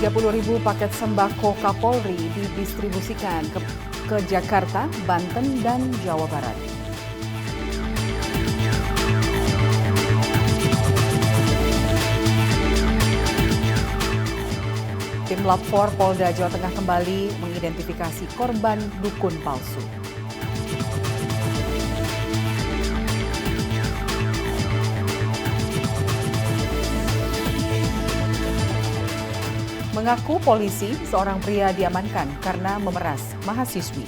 30.000 paket sembako Kapolri didistribusikan ke Jakarta, Banten, dan Jawa Barat. Tim Lab 4 Polda Jawa Tengah kembali mengidentifikasi korban dukun palsu. Mengaku polisi, seorang pria diamankan karena memeras mahasiswi.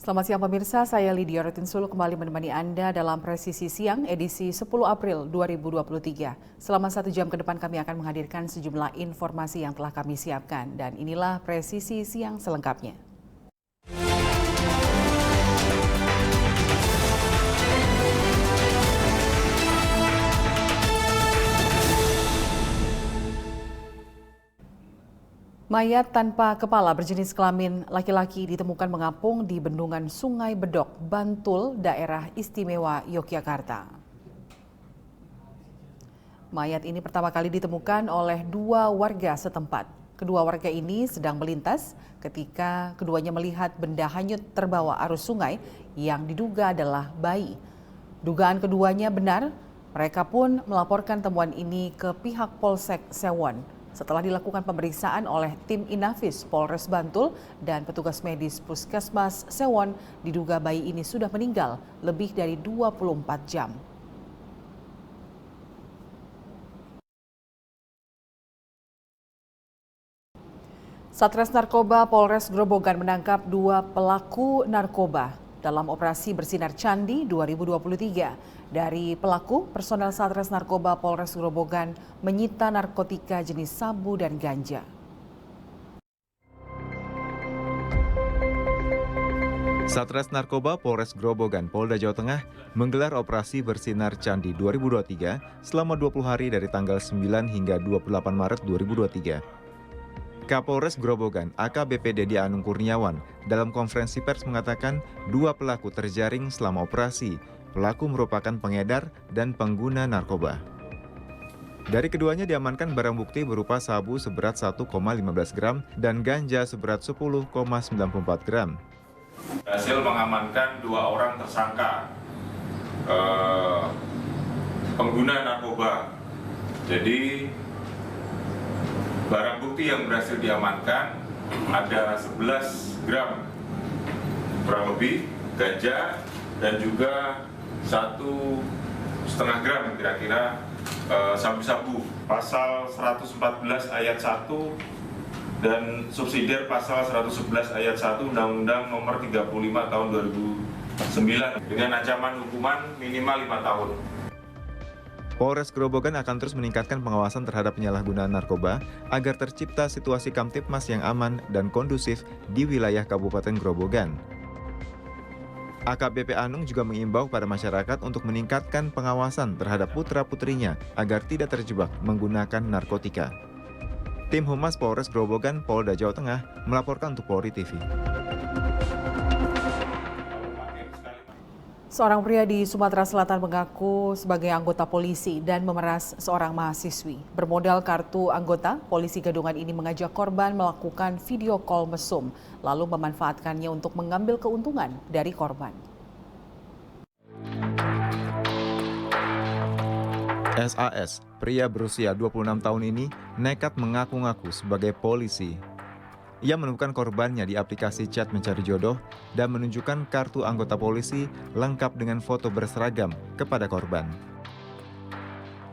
Selamat siang pemirsa, saya Lydia Rotinsulu kembali menemani Anda dalam Presisi Siang edisi 10 April 2023. Selama 1 jam ke depan kami akan menghadirkan sejumlah informasi yang telah kami siapkan. Dan inilah Presisi Siang selengkapnya. Mayat tanpa kepala berjenis kelamin laki-laki ditemukan mengapung di bendungan Sungai Bedok, Bantul, daerah istimewa Yogyakarta. Mayat ini pertama kali ditemukan oleh 2 warga setempat. Kedua warga ini sedang melintas ketika keduanya melihat benda hanyut terbawa arus sungai yang diduga adalah bayi. Dugaan keduanya benar, mereka pun melaporkan temuan ini ke pihak Polsek Sewon. Setelah dilakukan pemeriksaan oleh tim Inafis Polres Bantul dan petugas medis Puskesmas Sewon, diduga bayi ini sudah meninggal lebih dari 24 jam. Satres Narkoba Polres Grobogan menangkap 2 pelaku narkoba dalam operasi Bersinar Candi 2023. Dari pelaku, personel Satres Narkoba Polres Grobogan menyita narkotika jenis sabu dan ganja. Satres Narkoba Polres Grobogan, Polda Jawa Tengah menggelar operasi Bersinar Candi 2023 selama 20 hari dari tanggal 9 hingga 28 Maret 2023. Kapolres Grobogan AKBP Dedi Anung Kurniawan dalam konferensi pers mengatakan 2 pelaku terjaring selama operasi. Pelaku merupakan pengedar dan pengguna narkoba. Dari keduanya diamankan barang bukti berupa sabu seberat 1,15 gram dan ganja seberat 10,94 gram. Hasil mengamankan 2 orang tersangka pengguna narkoba. Jadi barang bukti yang berhasil diamankan ada 11 gram kurang lebih ganja dan juga 1,5 gram kira-kira sabu-sabu. Pasal 114 ayat 1 dan subsidiar pasal 111 ayat 1 Undang-Undang Nomor 35 Tahun 2009 dengan ancaman hukuman minimal 5 tahun. Polres Grobogan akan terus meningkatkan pengawasan terhadap penyalahgunaan narkoba agar tercipta situasi Kamtipmas yang aman dan kondusif di wilayah Kabupaten Grobogan. AKBP Anung juga mengimbau pada masyarakat untuk meningkatkan pengawasan terhadap putra-putrinya agar tidak terjebak menggunakan narkotika. Tim Humas Polres Grobogan, Polda Jawa Tengah melaporkan untuk Polri TV. Seorang pria di Sumatera Selatan mengaku sebagai anggota polisi dan memeras seorang mahasiswi. Bermodal kartu anggota, polisi gadungan ini mengajak korban melakukan video call mesum, lalu memanfaatkannya untuk mengambil keuntungan dari korban. SAS, pria berusia 26 tahun ini, nekat mengaku-ngaku sebagai polisi. Ia menemukan korbannya di aplikasi chat mencari jodoh dan menunjukkan kartu anggota polisi lengkap dengan foto berseragam kepada korban.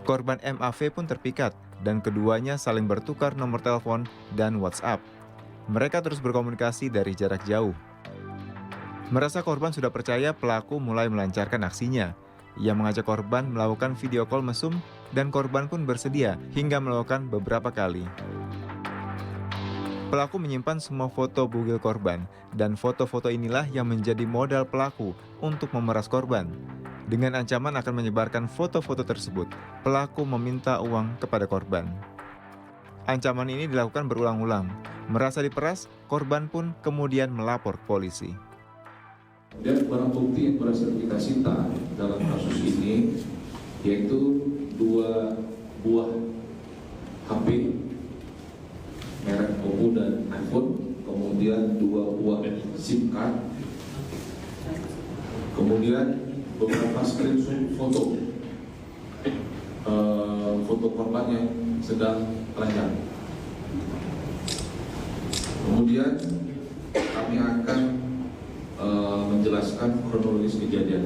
Korban MAV pun terpikat dan keduanya saling bertukar nomor telepon dan WhatsApp. Mereka terus berkomunikasi dari jarak jauh. Merasa korban sudah percaya, pelaku mulai melancarkan aksinya. Ia mengajak korban melakukan video call mesum dan korban pun bersedia hingga melakukan beberapa kali. Pelaku menyimpan semua foto bugil korban, dan foto-foto inilah yang menjadi modal pelaku untuk memeras korban. Dengan ancaman akan menyebarkan foto-foto tersebut, pelaku meminta uang kepada korban. Ancaman ini dilakukan berulang-ulang. Merasa diperas, korban pun kemudian melapor ke polisi. Dan barang bukti yang berhasil kita sita dalam kasus ini yaitu 2 buah HP merek Oppo dan iPhone, kemudian 2 buah SIM card, kemudian beberapa screenshot foto korban yang sedang telanjang. Kemudian kami akan menjelaskan kronologis kejadian.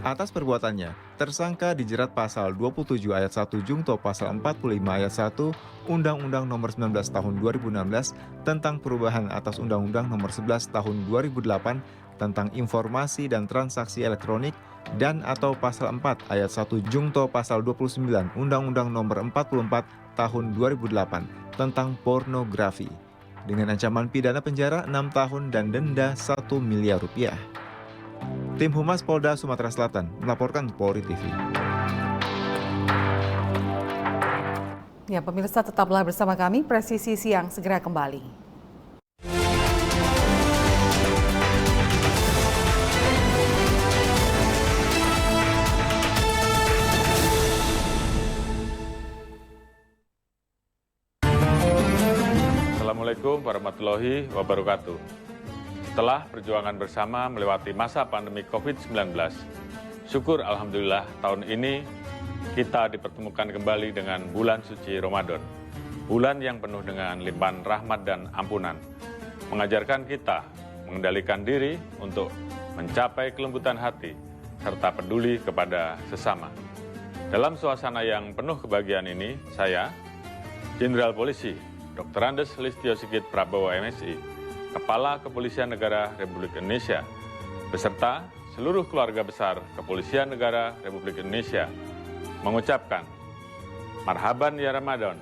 Atas perbuatannya, tersangka dijerat pasal 27 ayat 1 Jungto pasal 45 ayat 1 Undang-Undang Nomor 19 Tahun 2016 tentang perubahan atas Undang-Undang Nomor 11 Tahun 2008 tentang informasi dan transaksi elektronik dan atau pasal 4 ayat 1 Jungto pasal 29 Undang-Undang Nomor 44 Tahun 2008 tentang pornografi dengan ancaman pidana penjara 6 tahun dan denda 1 miliar rupiah. Tim Humas Polda Sumatera Selatan melaporkan Polri TV. Ya, pemirsa tetaplah bersama kami, Presisi Siang segera kembali. Assalamualaikum warahmatullahi wabarakatuh. Setelah perjuangan bersama melewati masa pandemi COVID-19, syukur Alhamdulillah tahun ini kita dipertemukan kembali dengan bulan suci Ramadan. Bulan yang penuh dengan limpahan rahmat dan ampunan. Mengajarkan kita mengendalikan diri untuk mencapai kelembutan hati serta peduli kepada sesama. Dalam suasana yang penuh kebahagiaan ini, saya, Jenderal Polisi Dr. Andes Listio Sigit Prabowo MSI, Kepala Kepolisian Negara Republik Indonesia, beserta seluruh keluarga besar Kepolisian Negara Republik Indonesia, mengucapkan Marhaban ya Ramadan,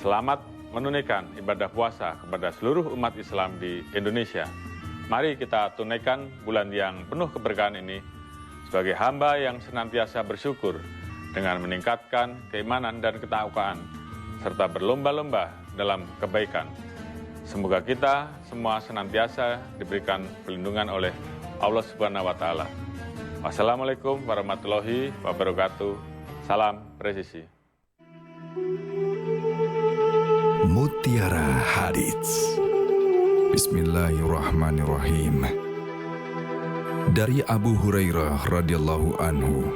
selamat menunaikan ibadah puasa kepada seluruh umat Islam di Indonesia. Mari kita tunaikan bulan yang penuh keberkahan ini sebagai hamba yang senantiasa bersyukur dengan meningkatkan keimanan dan ketakwaan, serta berlomba-lomba dalam kebaikan. Semoga kita semua senantiasa diberikan perlindungan oleh Allah Subhanahu wa Ta'ala. Wassalamualaikum warahmatullahi wabarakatuh. Salam presisi. Mutiara Hadits. Bismillahirrahmanirrahim. Dari Abu Hurairah radhiyallahu anhu,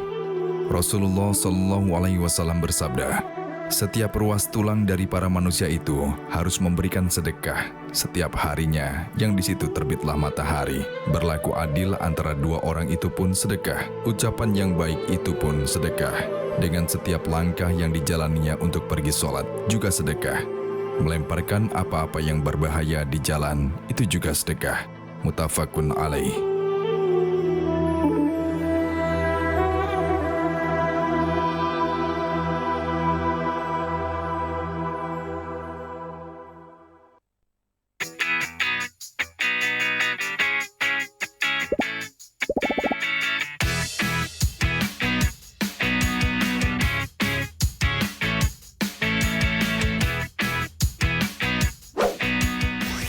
Rasulullah Shallallahu alaihi wasallam bersabda, setiap ruas tulang dari para manusia itu harus memberikan sedekah setiap harinya yang di situ terbitlah matahari. Berlaku adil antara 2 orang itu pun sedekah. Ucapan yang baik itu pun sedekah. Dengan setiap langkah yang dijalaninya untuk pergi sholat juga sedekah. Melemparkan apa-apa yang berbahaya di jalan itu juga sedekah. Muttafaqun alaih.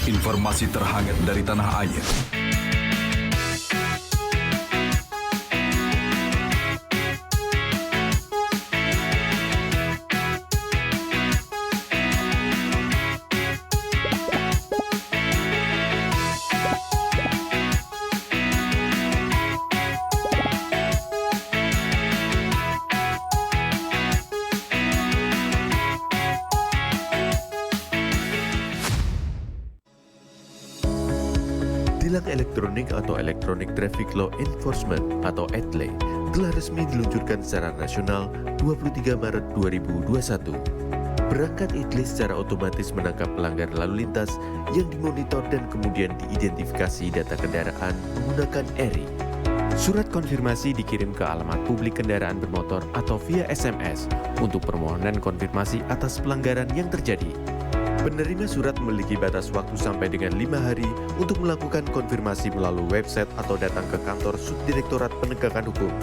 Informasi terhangat dari tanah air. Tilang elektronik atau Electronic Traffic Law Enforcement atau ETLE telah resmi diluncurkan secara nasional 23 Maret 2021. Perangkat ETLE secara otomatis menangkap pelanggar lalu lintas yang dimonitor dan kemudian diidentifikasi data kendaraan menggunakan ERI. Surat konfirmasi dikirim ke alamat publik kendaraan bermotor atau via SMS untuk permohonan konfirmasi atas pelanggaran yang terjadi. Penerima surat memiliki batas waktu sampai dengan 5 hari untuk melakukan konfirmasi melalui website atau datang ke kantor Subdirektorat Penegakan Hukum.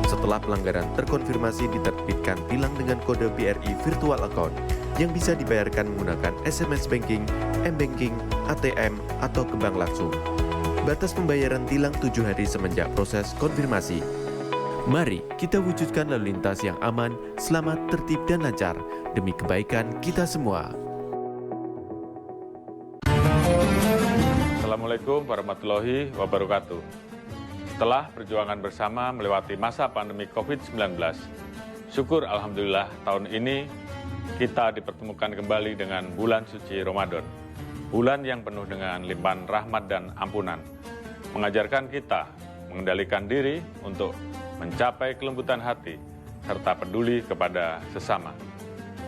Setelah pelanggaran terkonfirmasi, diterbitkan tilang dengan kode BRI Virtual Account yang bisa dibayarkan menggunakan SMS Banking, M-Banking, ATM, atau ke bank langsung. Batas pembayaran tilang 7 hari semenjak proses konfirmasi. Mari kita wujudkan lalu lintas yang aman, selamat, tertib, dan lancar demi kebaikan kita semua. Assalamualaikum warahmatullahi wabarakatuh. Setelah perjuangan bersama melewati masa pandemi COVID-19, syukur Alhamdulillah tahun ini kita dipertemukan kembali dengan bulan suci Ramadan. Bulan yang penuh dengan limpahan rahmat dan ampunan, mengajarkan kita mengendalikan diri untuk mencapai kelembutan hati, serta peduli kepada sesama.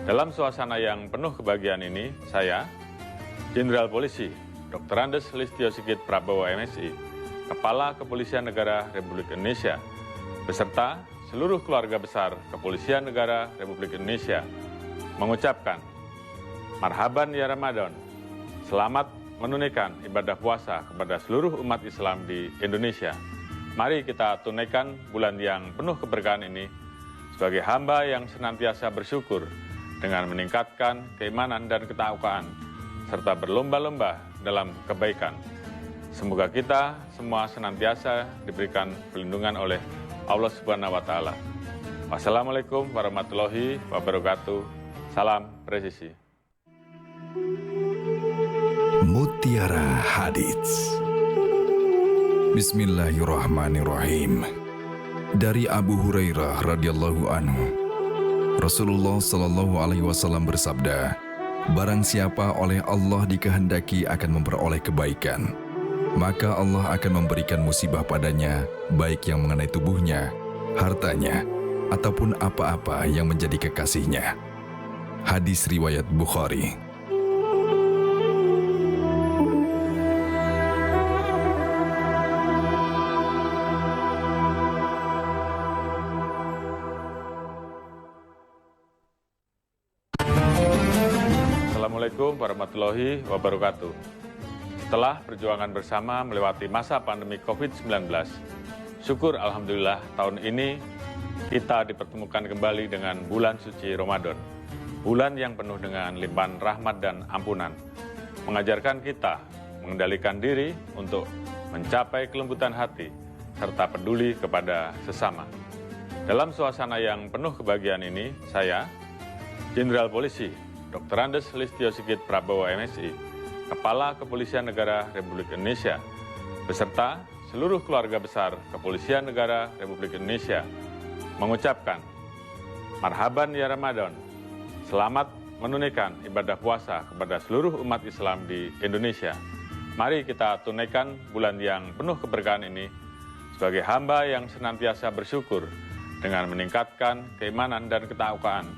Dalam suasana yang penuh kebahagiaan ini, saya, Jenderal Polisi Dr. Andes Listio Sigit Prabowo MSI, Kepala Kepolisian Negara Republik Indonesia, beserta seluruh keluarga besar Kepolisian Negara Republik Indonesia, mengucapkan, Marhaban ya Ramadan, selamat menunaikan ibadah puasa kepada seluruh umat Islam di Indonesia. Mari kita tunaikan bulan yang penuh keberkahan ini sebagai hamba yang senantiasa bersyukur dengan meningkatkan keimanan dan ketakwaan, serta berlomba-lomba dalam kebaikan. Semoga kita semua senantiasa diberikan perlindungan oleh Allah Subhanahu wa Ta'ala. Wassalamualaikum warahmatullahi wabarakatuh. Salam presisi. Mutiara Hadits. Bismillahirrahmanirrahim. Dari Abu Hurairah radhiyallahu anhu, Rasulullah Shallallahu alaihi wasallam bersabda, barang siapa oleh Allah dikehendaki akan memperoleh kebaikan, maka Allah akan memberikan musibah padanya, baik yang mengenai tubuhnya, hartanya, ataupun apa-apa yang menjadi kekasihnya. Hadis riwayat Bukhari. Assalamualaikum warahmatullahi wabarakatuh. Setelah perjuangan bersama melewati masa pandemi COVID-19, syukur Alhamdulillah tahun ini kita dipertemukan kembali dengan bulan suci Ramadan. Bulan yang penuh dengan limpahan rahmat dan ampunan, mengajarkan kita mengendalikan diri untuk mencapai kelembutan hati, serta peduli kepada sesama. Dalam suasana yang penuh kebahagiaan ini, saya, Jenderal Polisi Dr. Andes Listio Sigit Prabowo MSI, Kepala Kepolisian Negara Republik Indonesia, beserta seluruh keluarga besar Kepolisian Negara Republik Indonesia, mengucapkan, Marhaban ya Ramadan, selamat menunaikan ibadah puasa kepada seluruh umat Islam di Indonesia. Mari kita tunaikan bulan yang penuh keberkahan ini sebagai hamba yang senantiasa bersyukur dengan meningkatkan keimanan dan ketakwaan,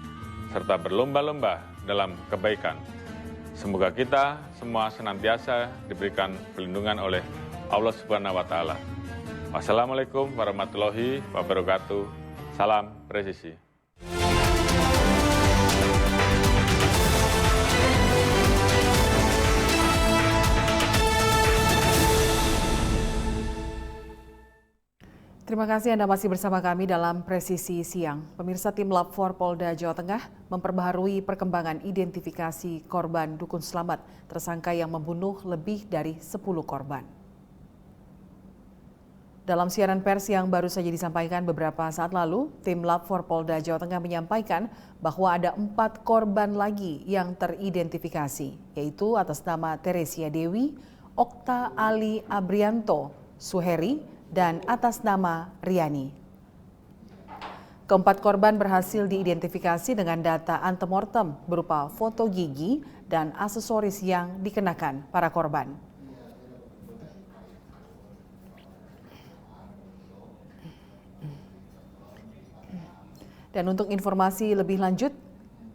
serta berlomba-lomba dalam kebaikan. Semoga kita semua senantiasa diberikan perlindungan oleh Allah Subhanahu wa Ta'ala. Wassalamualaikum warahmatullahi wabarakatuh. Salam presisi. Terima kasih Anda masih bersama kami dalam Presisi Siang. Pemirsa, tim Lab 4 Polda Jawa Tengah memperbaharui perkembangan identifikasi korban Dukun Selamat, tersangka yang membunuh lebih dari 10 korban. Dalam siaran pers yang baru saja disampaikan beberapa saat lalu, tim Lab 4 Polda Jawa Tengah menyampaikan bahwa ada 4 korban lagi yang teridentifikasi, yaitu atas nama Teresia Dewi, Okta Ali Abrianto, Suheri, dan atas nama Riani. Keempat korban berhasil diidentifikasi dengan data antemortem berupa foto gigi dan aksesoris yang dikenakan para korban. Dan untuk informasi lebih lanjut,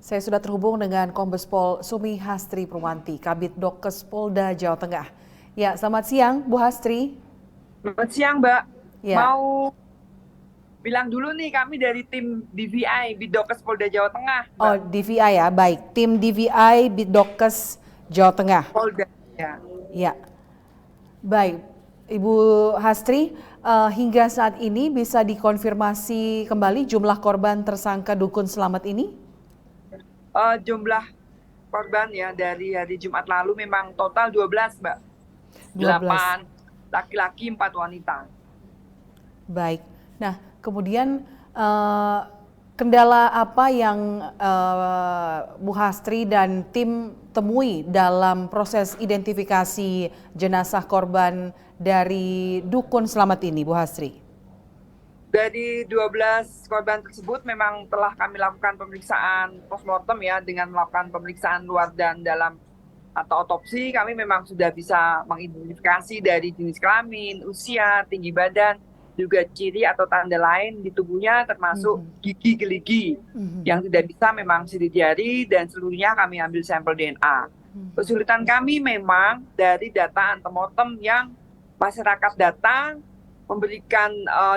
saya sudah terhubung dengan Kombes Pol Sumi Hastri Purwanti, Kabid Dokes Polda Jawa Tengah. Ya, selamat siang Bu Hastri. Selamat siang, Mbak. Ya. Mau bilang dulu nih, kami dari tim DVI Bidokes Polda Jawa Tengah. Mbak. Oh, DVI ya, baik. Tim DVI Bidokes Jawa Tengah. Polda, ya. Ya, baik. Ibu Hastri, hingga saat ini bisa dikonfirmasi kembali jumlah korban tersangka dukun selamat ini? Jumlah korban ya dari hari Jumat lalu memang total 12, Mbak. 12. 8 laki-laki, 4 wanita. Baik. Nah, kemudian kendala apa yang Bu Hastri dan tim temui dalam proses identifikasi jenazah korban dari dukun selamat ini, Bu Hastri? Dari 12 korban tersebut memang telah kami lakukan pemeriksaan postmortem ya, dengan melakukan pemeriksaan luar dan dalam atau otopsi. Kami memang sudah bisa mengidentifikasi dari jenis kelamin, usia, tinggi badan, juga ciri atau tanda lain di tubuhnya termasuk gigi geligi yang tidak bisa memang sidik jari, dan seluruhnya kami ambil sampel DNA. Kesulitan kami memang dari data antemortem yang masyarakat datang memberikan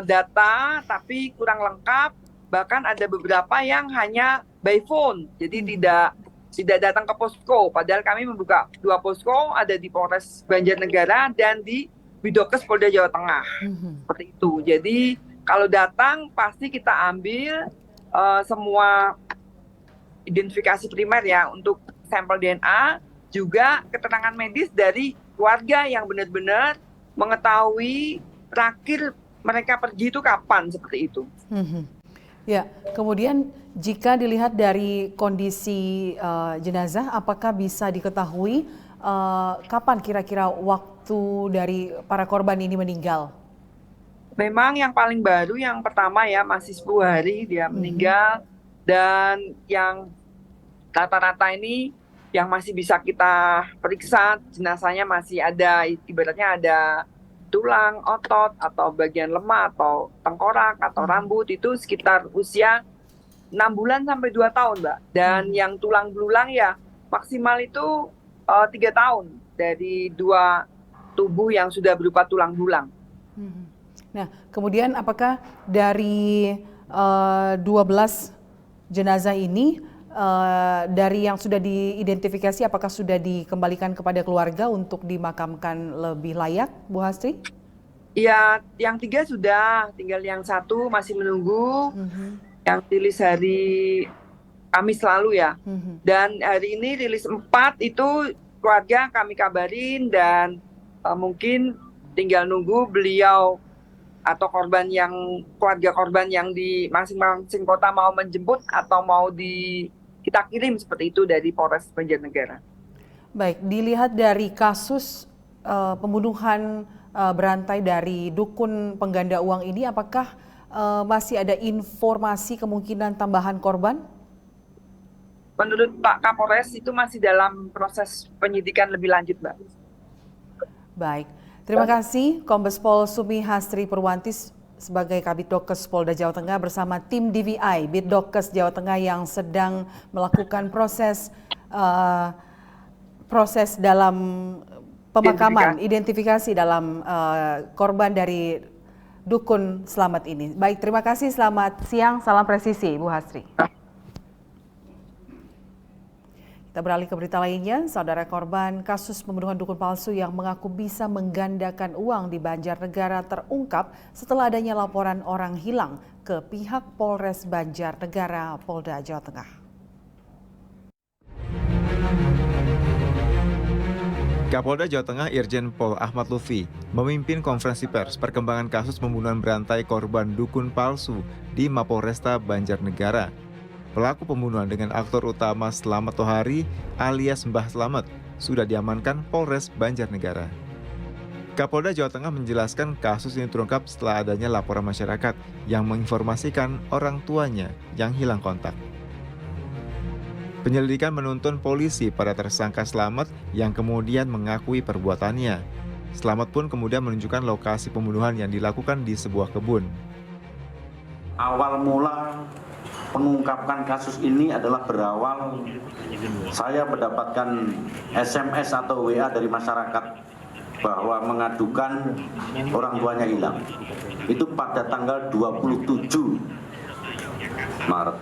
data tapi kurang lengkap, bahkan ada beberapa yang hanya by phone, jadi tidak datang ke posko. Padahal kami membuka 2 posko, ada di Polres Banjarnegara dan di Bidokes Polda Jawa Tengah. Seperti itu. Jadi kalau datang pasti kita ambil semua identifikasi primer ya, untuk sampel DNA, juga keterangan medis dari keluarga yang benar-benar mengetahui terakhir mereka pergi itu kapan, seperti itu. Ya, kemudian jika dilihat dari kondisi jenazah, apakah bisa diketahui kapan kira-kira waktu dari para korban ini meninggal? Memang yang paling baru yang pertama ya, masih 10 hari dia meninggal, dan yang rata-rata ini yang masih bisa kita periksa jenazahnya masih ada, ibaratnya ada tulang, otot, atau bagian lemah, atau tengkorak, atau rambut, itu sekitar usia 6 bulan sampai 2 tahun, Mbak. Dan yang tulang belulang ya maksimal itu 3 tahun dari 2 tubuh yang sudah berupa tulang belulang. Nah, kemudian apakah dari 12 jenazah ini, dari yang sudah diidentifikasi, apakah sudah dikembalikan kepada keluarga untuk dimakamkan lebih layak, Bu Hastri? Iya, yang 3 sudah, tinggal yang 1 masih menunggu, yang rilis hari Kamis lalu ya. Dan hari ini rilis 4 itu keluarga kami kabarin, dan mungkin tinggal nunggu beliau atau korban yang keluarga korban yang di masing-masing kota mau menjemput atau mau kita kirim, seperti itu dari Polres Banjarnegara. Baik, dilihat dari kasus pembunuhan berantai dari dukun pengganda uang ini, apakah masih ada informasi kemungkinan tambahan korban? Menurut Pak Kapolres itu masih dalam proses penyidikan lebih lanjut, Mbak. Baik, terima kasih Kombes Pol Sumi Hastri Purwantis sebagai Kabidokes Polda Jawa Tengah bersama tim DVI Bidokes Jawa Tengah yang sedang melakukan proses dalam pemakaman, identifikasi dalam korban dari dukun selamat ini. Baik, terima kasih, selamat siang, salam presisi Bu Hastri. Kita beralih ke berita lainnya, saudara korban kasus pembunuhan dukun palsu yang mengaku bisa menggandakan uang di Banjarnegara terungkap setelah adanya laporan orang hilang ke pihak Polres Banjarnegara, Polda Jawa Tengah. Kapolda Jawa Tengah Irjen Pol Ahmad Lutfi memimpin konferensi pers perkembangan kasus pembunuhan berantai korban dukun palsu di Mapolresta Banjarnegara. Pelaku pembunuhan dengan aktor utama Slamet Tohari alias Mbah Slamet sudah diamankan Polres Banjarnegara. Kapolda Jawa Tengah menjelaskan kasus ini terungkap setelah adanya laporan masyarakat yang menginformasikan orang tuanya yang hilang kontak. Penyelidikan menuntun polisi pada tersangka Slamet yang kemudian mengakui perbuatannya. Slamet pun kemudian menunjukkan lokasi pembunuhan yang dilakukan di sebuah kebun. Awal mula mengungkapkan kasus ini adalah berawal saya mendapatkan SMS atau WA dari masyarakat bahwa mengadukan orang tuanya hilang. itu pada tanggal 27 Maret.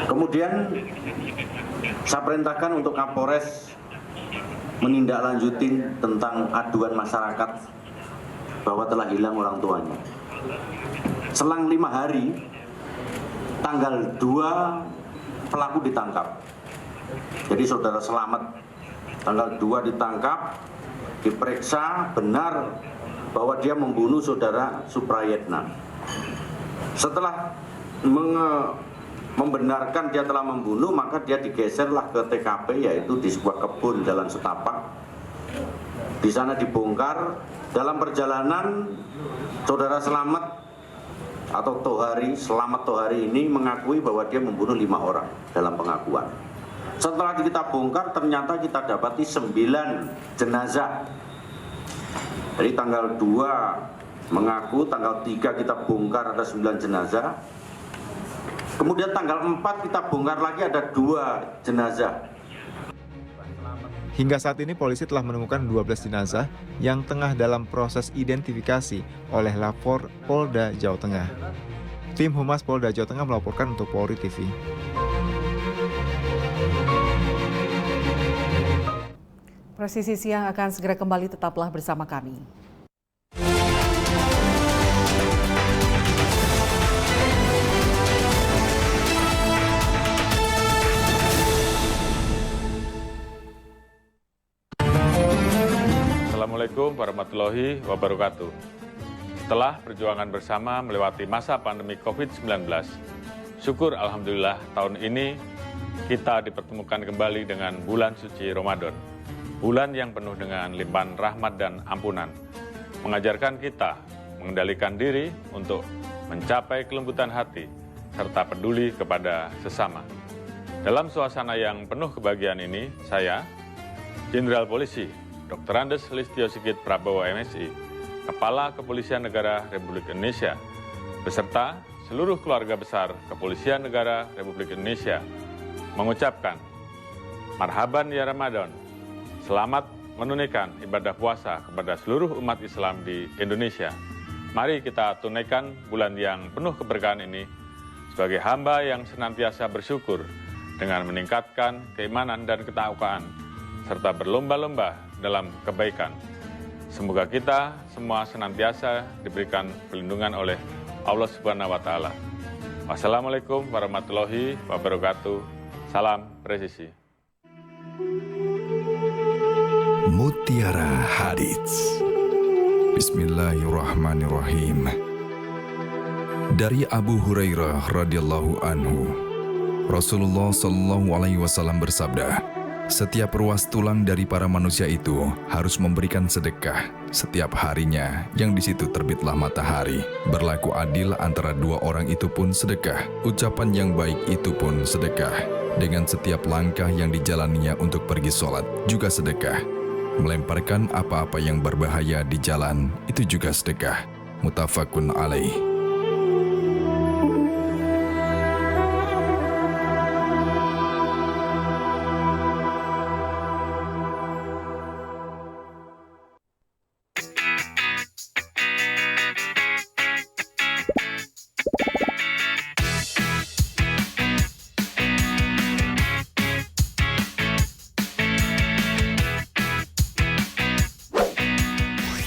Kemudian saya perintahkan untuk Kapolres menindaklanjuti tentang aduan masyarakat bahwa telah hilang orang tuanya. Selang 5 hari, tanggal 2 pelaku ditangkap. Jadi saudara Selamat tanggal 2 ditangkap, diperiksa benar bahwa dia membunuh saudara Suprayetna. Setelah membenarkan dia telah membunuh, maka dia digeserlah ke TKP, yaitu di sebuah kebun Jalan Setapak. Di sana dibongkar. Dalam perjalanan, saudara Selamat atau Selamat Tohari ini mengakui bahwa dia membunuh 5 orang dalam pengakuan. Setelah kita bongkar, ternyata kita dapati 9 jenazah. Jadi tanggal 2 mengaku, tanggal 3 kita bongkar ada 9 jenazah. Kemudian tanggal 4 kita bongkar lagi ada 2 jenazah. Hingga saat ini polisi telah menemukan 12 jenazah yang tengah dalam proses identifikasi oleh lapor Polda Jawa Tengah. Tim Humas Polda Jawa Tengah melaporkan untuk Polri TV. Presisi Siang akan segera kembali, tetaplah bersama kami. Assalamualaikum warahmatullahi wabarakatuh. Setelah perjuangan bersama melewati masa pandemi COVID-19, syukur Alhamdulillah tahun ini kita dipertemukan kembali dengan bulan suci Ramadan. Bulan yang penuh dengan limpahan rahmat dan ampunan, mengajarkan kita mengendalikan diri untuk mencapai kelembutan hati, serta peduli kepada sesama. Dalam suasana yang penuh kebahagiaan ini, saya, Jenderal Polisi Dr. Andes Listio Sigit Prabowo MSI, Kepala Kepolisian Negara Republik Indonesia, beserta seluruh keluarga besar Kepolisian Negara Republik Indonesia, mengucapkan Marhaban ya Ramadan. Selamat menunaikan ibadah puasa kepada seluruh umat Islam di Indonesia. Mari kita tunaikan bulan yang penuh keberkahan ini sebagai hamba yang senantiasa bersyukur dengan meningkatkan keimanan dan ketakwaan, serta berlomba-lomba dalam kebaikan. Semoga kita semua senantiasa diberikan perlindungan oleh Allah Subhanahu wa Ta'ala. Wassalamualaikum warahmatullahi wabarakatuh. Salam presisi. Mutiara Hadits. Bismillahirrahmanirrahim. Dari Abu Hurairah radhiyallahu anhu, Rasulullah Shallallahu alaihi wasallam bersabda, setiap ruas tulang dari para manusia itu harus memberikan sedekah setiap harinya yang di situ terbitlah matahari. Berlaku adil antara 2 orang itu pun sedekah. Ucapan yang baik itu pun sedekah. Dengan setiap langkah yang dijalaninya untuk pergi sholat juga sedekah. Melemparkan apa-apa yang berbahaya di jalan itu juga sedekah. Muttafaqun alaih.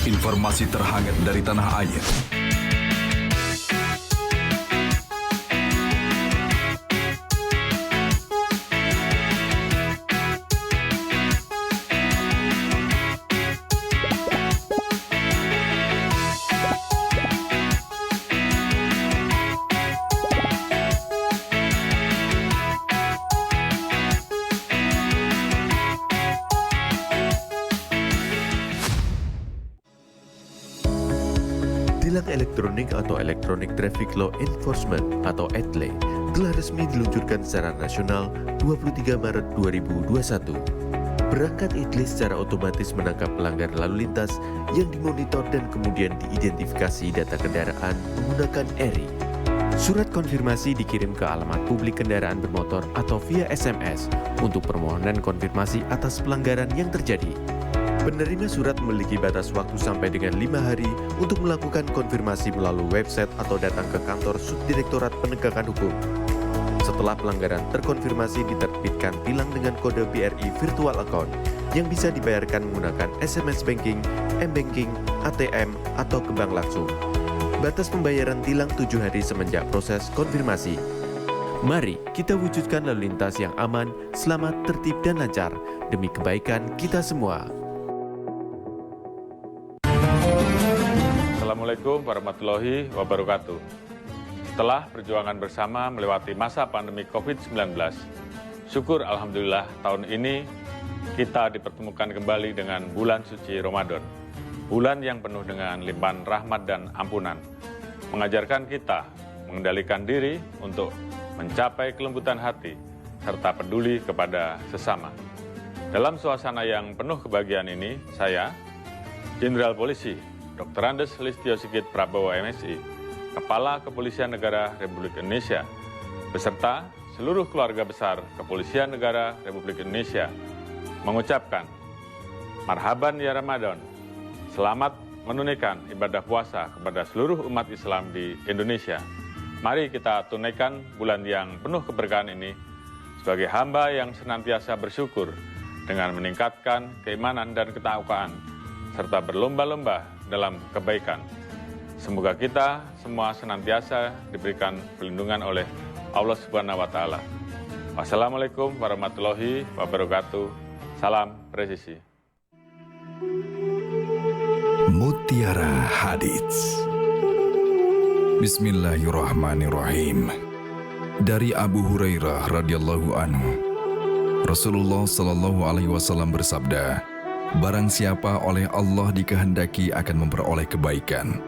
Informasi terhangat dari tanah air. Tilang elektronik atau Electronic Traffic Law Enforcement atau ETLE telah resmi diluncurkan secara nasional 23 Maret 2021. Perangkat ETLE secara otomatis menangkap pelanggar lalu lintas yang dimonitor dan kemudian diidentifikasi data kendaraan menggunakan ERI. Surat konfirmasi dikirim ke alamat publik kendaraan bermotor atau via SMS untuk permohonan konfirmasi atas pelanggaran yang terjadi. Penerima surat memiliki batas waktu sampai dengan 5 hari untuk melakukan konfirmasi melalui website atau datang ke kantor Subdirektorat Penegakan Hukum. Setelah pelanggaran terkonfirmasi, diterbitkan tilang dengan kode BRI Virtual Account yang bisa dibayarkan menggunakan SMS Banking, M-Banking, ATM, atau ke bank langsung. Batas pembayaran tilang 7 hari semenjak proses konfirmasi. Mari kita wujudkan lalu lintas yang aman, selamat, tertib, dan lancar demi kebaikan kita semua. Assalamualaikum warahmatullahi wabarakatuh. Setelah perjuangan bersama melewati masa pandemi COVID-19, syukur Alhamdulillah tahun ini kita dipertemukan kembali dengan bulan suci Ramadan. Bulan yang penuh dengan limpahan rahmat dan ampunan, mengajarkan kita mengendalikan diri untuk mencapai kelembutan hati, serta peduli kepada sesama. Dalam suasana yang penuh kebahagiaan ini, saya, Jenderal Polisi Dr. Andes Listio Sigit Prabowo MSI, Kepala Kepolisian Negara Republik Indonesia, beserta seluruh keluarga besar Kepolisian Negara Republik Indonesia, mengucapkan, Marhaban ya Ramadan, selamat menunaikan ibadah puasa kepada seluruh umat Islam di Indonesia. Mari kita tunaikan bulan yang penuh keberkahan ini sebagai hamba yang senantiasa bersyukur dengan meningkatkan keimanan dan ketakwaan, serta berlomba-lomba dalam kebaikan. Semoga kita semua senantiasa diberikan perlindungan oleh Allah Subhanahu wa Ta'ala. Wassalamualaikum warahmatullahi wabarakatuh. Salam presisi. Mutiara Hadits. Bismillahirrahmanirrahim. Dari Abu Hurairah radhiyallahu anhu, Rasulullah sallallahu alaihi wasallam bersabda, barang siapa oleh Allah dikehendaki akan memperoleh kebaikan,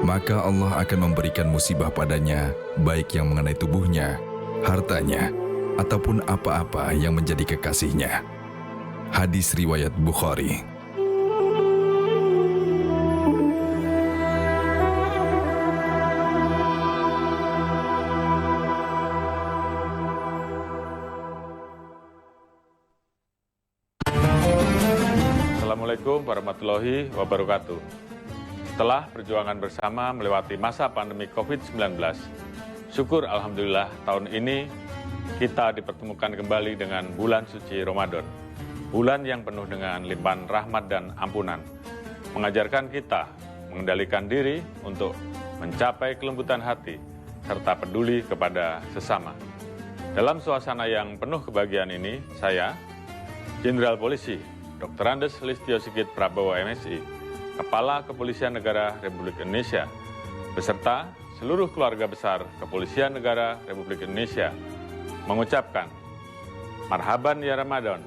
maka Allah akan memberikan musibah padanya, baik yang mengenai tubuhnya, hartanya, ataupun apa-apa yang menjadi kekasihnya. Hadis riwayat Bukhari. Assalamualaikum warahmatullahi wabarakatuh. Setelah perjuangan bersama melewati masa pandemi COVID-19, syukur Alhamdulillah tahun ini kita dipertemukan kembali dengan bulan suci Ramadan. Bulan yang penuh dengan limpahan rahmat dan ampunan, mengajarkan kita mengendalikan diri untuk mencapai kelembutan hati, serta peduli kepada sesama. Dalam suasana yang penuh kebahagiaan ini, saya, Jenderal Polisi Dr. Andes Listio Sigit Prabowo MSI, Kepala Kepolisian Negara Republik Indonesia, beserta seluruh keluarga besar Kepolisian Negara Republik Indonesia, mengucapkan, Marhaban ya Ramadan,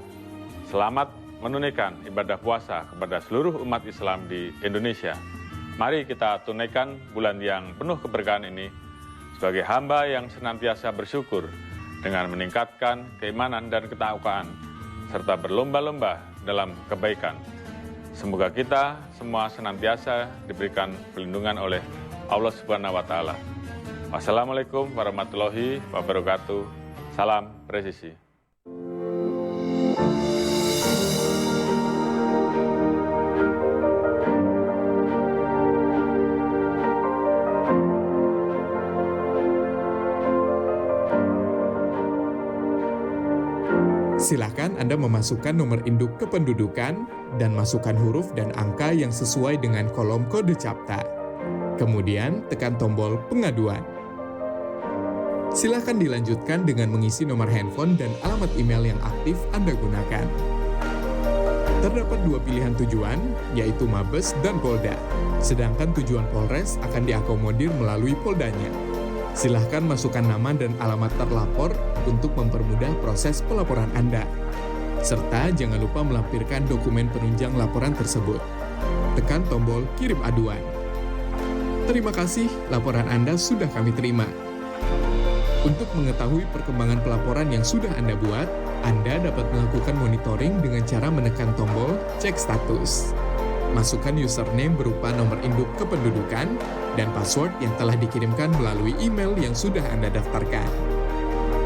selamat menunaikan ibadah puasa kepada seluruh umat Islam di Indonesia. Mari kita tunaikan bulan yang penuh keberkahan ini sebagai hamba yang senantiasa bersyukur dengan meningkatkan keimanan dan ketakwaan, serta berlomba-lomba dalam kebaikan. Semoga kita semua senantiasa diberikan perlindungan oleh Allah Subhanahu wa Ta'ala. Wassalamualaikum warahmatullahi wabarakatuh. Salam presisi. Silakan Anda memasukkan nomor induk kependudukan dan masukkan huruf dan angka yang sesuai dengan kolom kode CAPTA. Kemudian tekan tombol pengaduan. Silakan dilanjutkan dengan mengisi nomor handphone dan alamat email yang aktif Anda gunakan. Terdapat dua pilihan tujuan, yaitu Mabes dan Polda. Sedangkan tujuan Polres akan diakomodir melalui Poldanya. Silahkan masukkan nama dan alamat terlapor untuk mempermudah proses pelaporan Anda. Serta jangan lupa melampirkan dokumen penunjang laporan tersebut. Tekan tombol kirim aduan. Terima kasih, laporan Anda sudah kami terima. Untuk mengetahui perkembangan pelaporan yang sudah Anda buat, Anda dapat melakukan monitoring dengan cara menekan tombol cek status. Masukkan username berupa nomor induk kependudukan dan password yang telah dikirimkan melalui email yang sudah Anda daftarkan.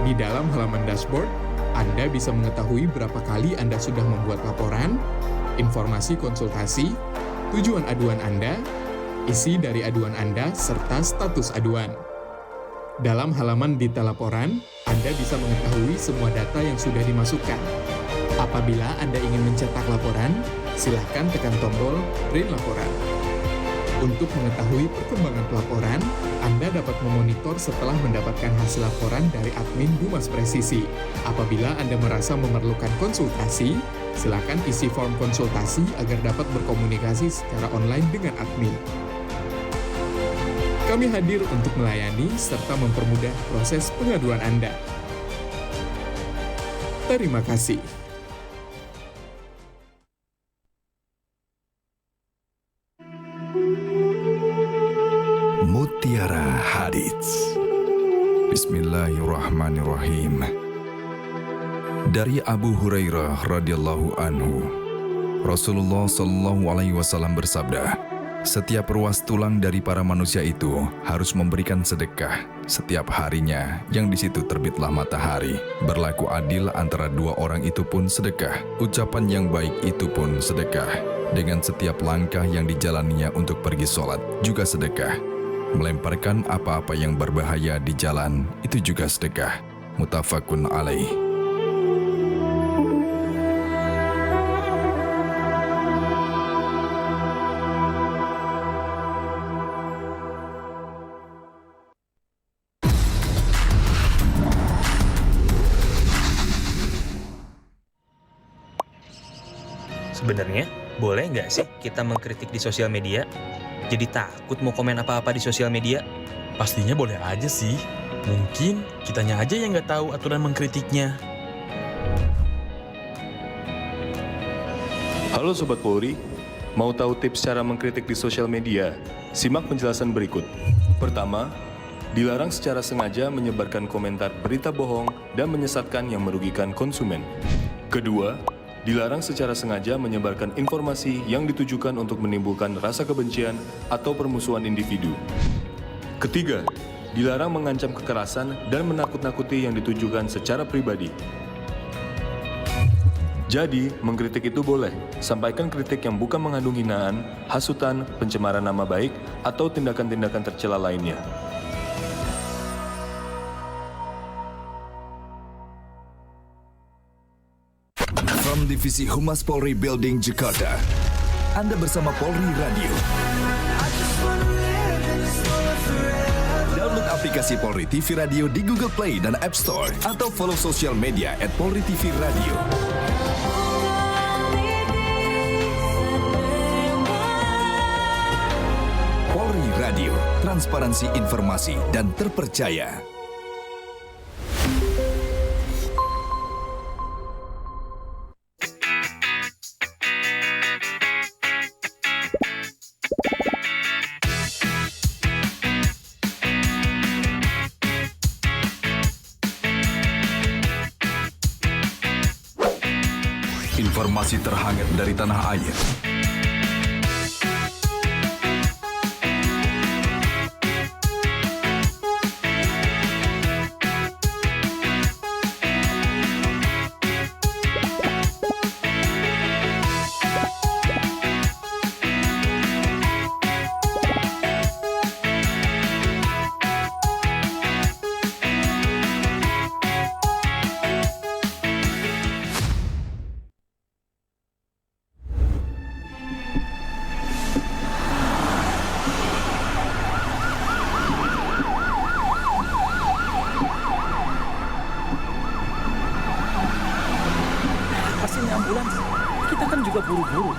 Di dalam halaman dashboard, Anda bisa mengetahui berapa kali Anda sudah membuat laporan, informasi konsultasi, tujuan aduan Anda, isi dari aduan Anda, serta status aduan. Dalam halaman detail laporan, Anda bisa mengetahui semua data yang sudah dimasukkan. Apabila Anda ingin mencetak laporan, silakan tekan tombol print laporan. Untuk mengetahui perkembangan pelaporan, Anda dapat memonitor setelah mendapatkan hasil laporan dari admin Humas Presisi. Apabila Anda merasa memerlukan konsultasi, silakan isi form konsultasi agar dapat berkomunikasi secara online dengan admin. Kami hadir untuk melayani serta mempermudah proses pengaduan Anda. Terima kasih. Mutiara Hadits. Bismillahirrahmanirrahim. Dari Abu Hurairah radhiyallahu anhu, Rasulullah Shallallahu alaihi wasallam bersabda, setiap ruas tulang dari para manusia itu harus memberikan sedekah setiap harinya yang di situ terbitlah matahari. Berlaku adil antara dua orang itu pun sedekah. Ucapan yang baik itu pun sedekah. Dengan setiap langkah yang dijalaninya untuk pergi sholat juga sedekah. Melemparkan apa-apa yang berbahaya di jalan itu juga sedekah. Muttafaqun alaih. Sebenarnya, boleh nggak sih kita mengkritik di sosial media? Jadi takut mau komen apa-apa di sosial media? Pastinya boleh aja sih. Mungkin kitanya aja yang nggak tahu aturan mengkritiknya. Halo Sobat Polri, mau tahu tips cara mengkritik di sosial media? Simak penjelasan berikut. Pertama, dilarang secara sengaja menyebarkan komentar berita bohong dan menyesatkan yang merugikan konsumen. Kedua, dilarang secara sengaja menyebarkan informasi yang ditujukan untuk menimbulkan rasa kebencian atau permusuhan individu. Ketiga, dilarang mengancam kekerasan dan menakut-nakuti yang ditujukan secara pribadi. Jadi, mengkritik itu boleh. Sampaikan kritik yang bukan mengandung hinaan, hasutan, pencemaran nama baik, atau tindakan-tindakan tercela lainnya. Divisi Humas Polri Building Jakarta. Anda bersama Polri Radio. Download aplikasi Polri TV Radio di Google Play dan App Store atau follow sosial media @Polri TV Radio. Polri Radio, transparansi informasi dan terpercaya. Informasi terhangat dari tanah air. Ambulans, kita kan juga buru-buru.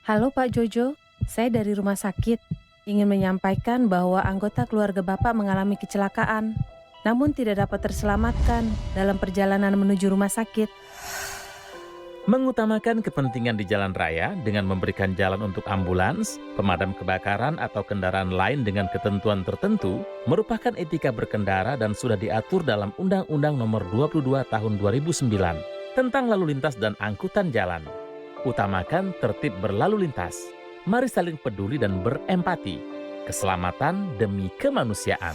Halo Pak Jojo, saya dari rumah sakit. Ingin menyampaikan bahwa anggota keluarga Bapak mengalami kecelakaan, namun tidak dapat terselamatkan dalam perjalanan menuju rumah sakit. Mengutamakan kepentingan di jalan raya dengan memberikan jalan untuk ambulans, pemadam kebakaran atau kendaraan lain dengan ketentuan tertentu merupakan etika berkendara dan sudah diatur dalam Undang-Undang Nomor 22 Tahun 2009 tentang lalu lintas dan angkutan jalan. Utamakan tertib berlalu lintas. Mari saling peduli dan berempati. Keselamatan demi kemanusiaan.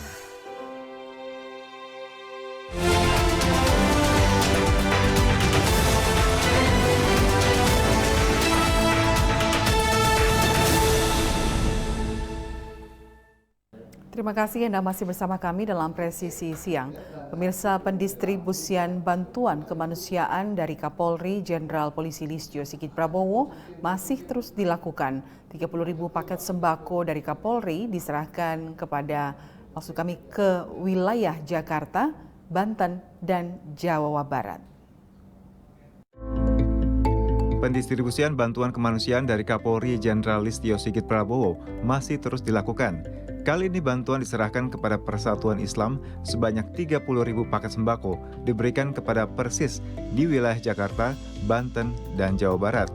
Terima kasih Anda masih bersama kami dalam Presisi Siang. Pemirsa, pendistribusian bantuan kemanusiaan dari Kapolri Jenderal Polisi Listio Sigit Prabowo masih terus dilakukan. 30.000 paket sembako dari Kapolri diserahkan ke wilayah Jakarta, Banten, dan Jawa Barat. Pendistribusian bantuan kemanusiaan dari Kapolri Jenderal Listio Sigit Prabowo masih terus dilakukan. Kali ini bantuan diserahkan kepada Persatuan Islam sebanyak 30.000 paket sembako diberikan kepada Persis di wilayah Jakarta, Banten, dan Jawa Barat.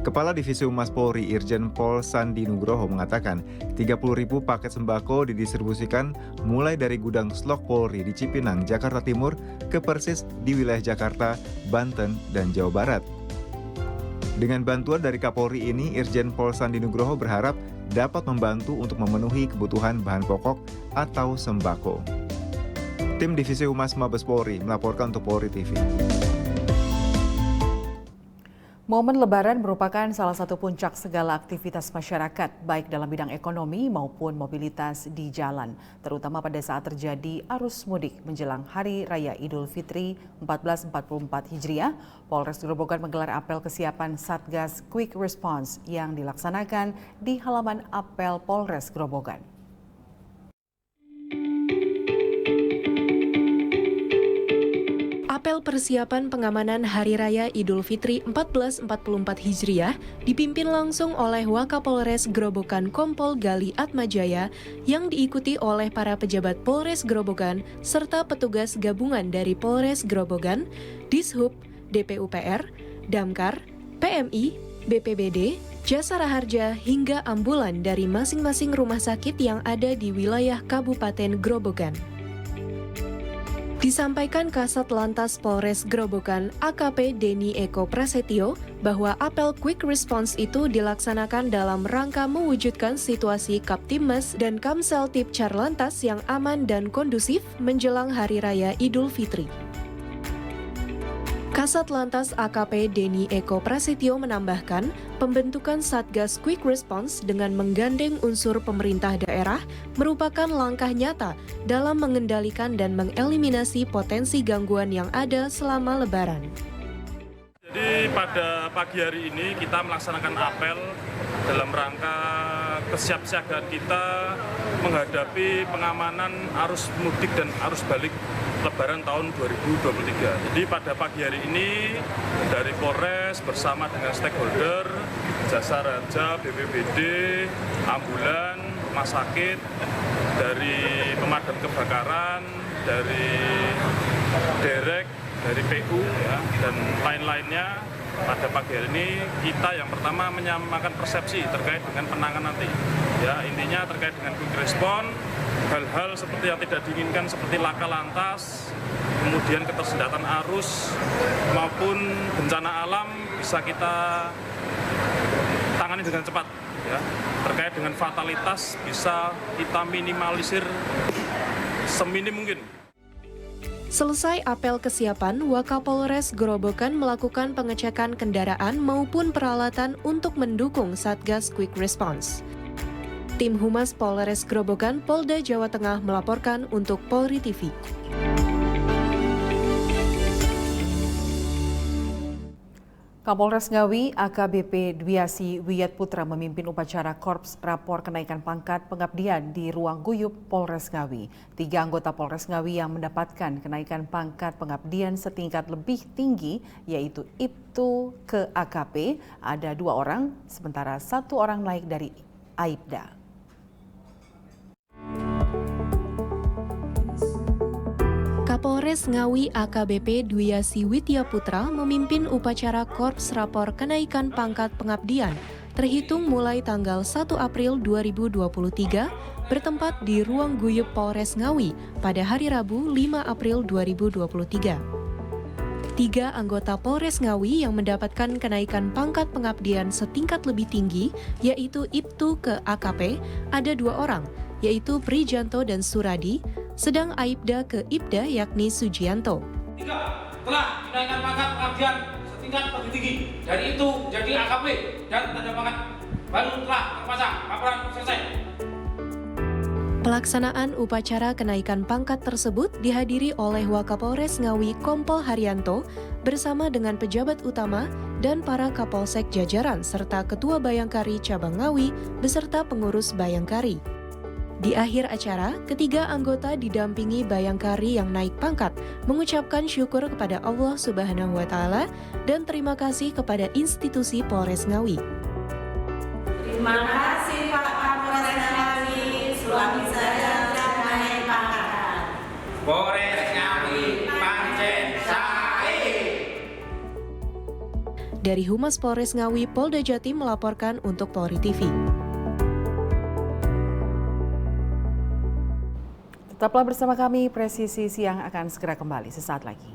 Kepala Divisi Humas Polri Irjen Pol Sandi Nugroho mengatakan 30.000 paket sembako didistribusikan mulai dari gudang stok Polri di Cipinang, Jakarta Timur ke Persis di wilayah Jakarta, Banten, dan Jawa Barat. Dengan bantuan dari Kapolri ini, Irjen Pol Sandi Nugroho berharap dapat membantu untuk memenuhi kebutuhan bahan pokok atau sembako. Tim Divisi Humas Mabes Polri melaporkan untuk Polri TV. Momen Lebaran merupakan salah satu puncak segala aktivitas masyarakat, baik dalam bidang ekonomi maupun mobilitas di jalan, terutama pada saat terjadi arus mudik menjelang Hari Raya Idul Fitri 1444 Hijriah. Polres Grobogan menggelar apel kesiapan Satgas Quick Response yang dilaksanakan di halaman apel Polres Grobogan. Apel persiapan pengamanan Hari Raya Idul Fitri 1444 Hijriah dipimpin langsung oleh Wakapolres Grobogan Kompol Gali Atmajaya yang diikuti oleh para pejabat Polres Grobogan serta petugas gabungan dari Polres Grobogan, Dishub, DPUPR, Damkar, PMI, BPBD, Jasa Raharja hingga ambulan dari masing-masing rumah sakit yang ada di wilayah Kabupaten Grobogan. Disampaikan Kasat Lantas Polres Grobogan AKP Denny Eko Prasetyo bahwa apel Quick Response itu dilaksanakan dalam rangka mewujudkan situasi Kaptimmas dan Kamseltib Charlantas yang aman dan kondusif menjelang Hari Raya Idul Fitri. Kasat Lantas AKP Denny Eko Prasetyo menambahkan, pembentukan Satgas Quick Response dengan menggandeng unsur pemerintah daerah merupakan langkah nyata dalam mengendalikan dan mengeliminasi potensi gangguan yang ada selama Lebaran. Jadi pada pagi hari ini kita melaksanakan apel dalam rangka kesiapsiagaan kita menghadapi pengamanan arus mudik dan arus balik Lebaran tahun 2023. Jadi pada pagi hari ini dari Polres bersama dengan stakeholder, Jasa Raharja, BPBD, ambulan, rumah sakit, dari pemadam kebakaran, dari derek, dari PU ya, dan lain-lainnya. Pada pagi hari ini kita yang pertama menyamakan persepsi terkait dengan penanganan nanti. Ya, intinya terkait dengan quick response, hal-hal seperti yang tidak diinginkan seperti laka lantas, kemudian ketersendatan arus maupun bencana alam bisa kita tangani dengan cepat. Ya. Terkait dengan fatalitas bisa kita minimalisir seminim mungkin. Selesai apel kesiapan, Wakapolres Grobogan melakukan pengecekan kendaraan maupun peralatan untuk mendukung Satgas Quick Response. Tim Humas Polres Grobogan, Polda Jawa Tengah melaporkan untuk Polri TV. Kapolres Ngawi AKBP Dwiasi Wiyat Putra memimpin upacara Korps Rapor Kenaikan Pangkat Pengabdian di Ruang Guyup Polres Ngawi. 3 anggota Polres Ngawi yang mendapatkan kenaikan pangkat pengabdian setingkat lebih tinggi yaitu Ibtu ke AKP, ada 2 orang, sementara 1 orang naik dari Aibda. Kapolres Ngawi AKBP Dwiasi Widya Putra memimpin upacara Korps Rapor Kenaikan Pangkat Pengabdian terhitung mulai tanggal 1 April 2023 bertempat di Ruang Guyup Polres Ngawi pada hari Rabu 5 April 2023. 3 anggota Polres Ngawi yang mendapatkan kenaikan pangkat pengabdian setingkat lebih tinggi, yaitu Ibtu ke AKP, ada 2 orang, yaitu Prijanto dan Suradi, sedang Aibda ke Ibda yakni Sujianto. 3 telah dinaikkan pangkat pengabdian setingkat lebih tinggi, dari itu menjadi AKP dan tanda pangkat baru telah terpasang. Laporan selesai. Pelaksanaan upacara kenaikan pangkat tersebut dihadiri oleh Wakapolres Ngawi Kompol Haryanto bersama dengan pejabat utama dan para Kapolsek jajaran serta Ketua Bayangkari Cabang Ngawi beserta pengurus Bayangkari. Di akhir acara, ketiga anggota didampingi Bayangkari yang naik pangkat mengucapkan syukur kepada Allah Subhanahu wa Ta'ala dan terima kasih kepada institusi Polres Ngawi. Terima kasih Pak Kapolres Ngawi, suami saya naik pangkat. Polres Ngawi pancen sae. Dari Humas Polres Ngawi, Polda Jatim melaporkan untuk Polri TV. Tetaplah bersama kami, Presisi Siang akan segera kembali sesaat lagi.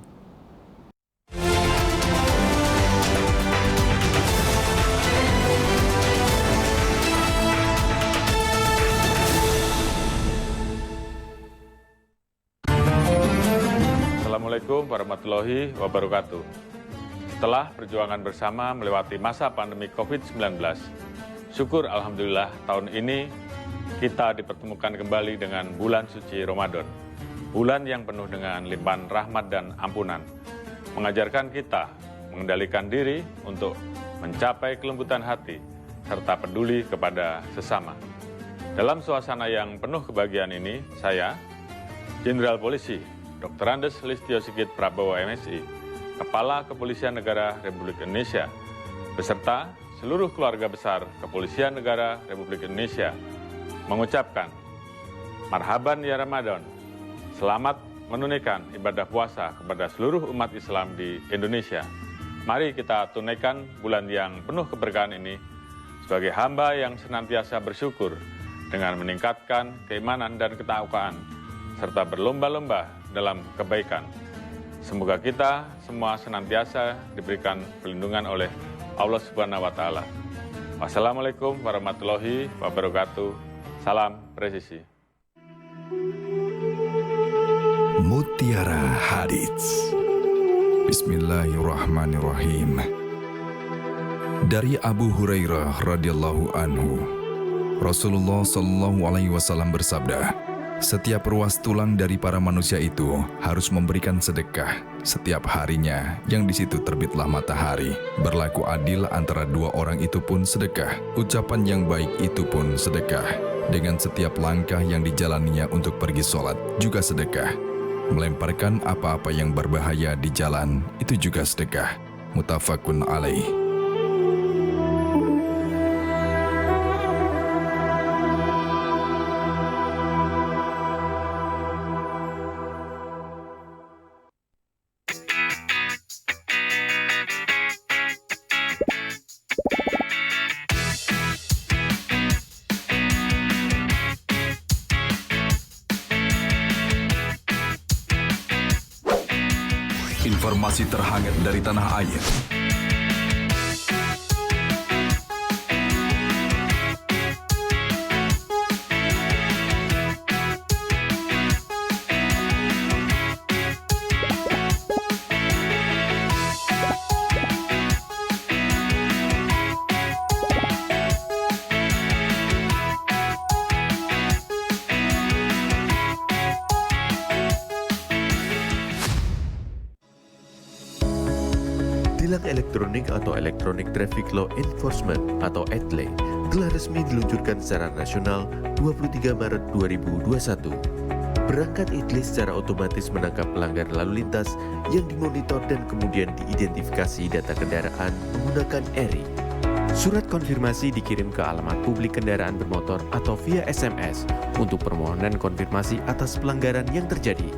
Assalamualaikum warahmatullahi wabarakatuh. Setelah perjuangan bersama melewati masa pandemi COVID-19, syukur Alhamdulillah tahun ini kita dipertemukan kembali dengan bulan suci Ramadan. Bulan yang penuh dengan limpahan rahmat dan ampunan. Mengajarkan kita mengendalikan diri untuk mencapai kelembutan hati serta peduli kepada sesama. Dalam suasana yang penuh kebahagiaan ini, saya, Jenderal Polisi Dr. Andes Listio Sigit Prabowo MSI, Kepala Kepolisian Negara Republik Indonesia, beserta seluruh keluarga besar Kepolisian Negara Republik Indonesia, mengucapkan marhaban ya Ramadan, selamat menunaikan ibadah puasa kepada seluruh umat Islam di Indonesia. Mari kita tunaikan bulan yang penuh keberkahan ini sebagai hamba yang senantiasa bersyukur dengan meningkatkan keimanan dan ketakwaan serta berlomba-lomba dalam kebaikan. Semoga kita semua senantiasa diberikan perlindungan oleh Allah Subhanahu wa Ta'ala. Wassalamualaikum warahmatullahi wabarakatuh. Salam presisi. Mutiara Hadits. Bismillahirrahmanirrahim. Dari Abu Hurairah radhiyallahu anhu, Rasulullah Shallallahu alaihi wasallam bersabda, setiap ruas tulang dari para manusia itu harus memberikan sedekah setiap harinya yang di situ terbitlah matahari. Berlaku adil antara 2 orang itu pun sedekah. Ucapan yang baik itu pun sedekah. Dengan setiap langkah yang dijalaninya untuk pergi sholat juga sedekah. Melemparkan apa-apa yang berbahaya di jalan itu juga sedekah. Muttafaqun alaih. Informasi terhangat dari tanah air. Tilang elektronik atau Electronic Traffic Law Enforcement atau ETLE telah resmi diluncurkan secara nasional 23 Maret 2021. Perangkat ETLE secara otomatis menangkap pelanggar lalu lintas yang dimonitor dan kemudian diidentifikasi data kendaraan menggunakan ERI. Surat konfirmasi dikirim ke alamat publik kendaraan bermotor atau via SMS untuk permohonan konfirmasi atas pelanggaran yang terjadi.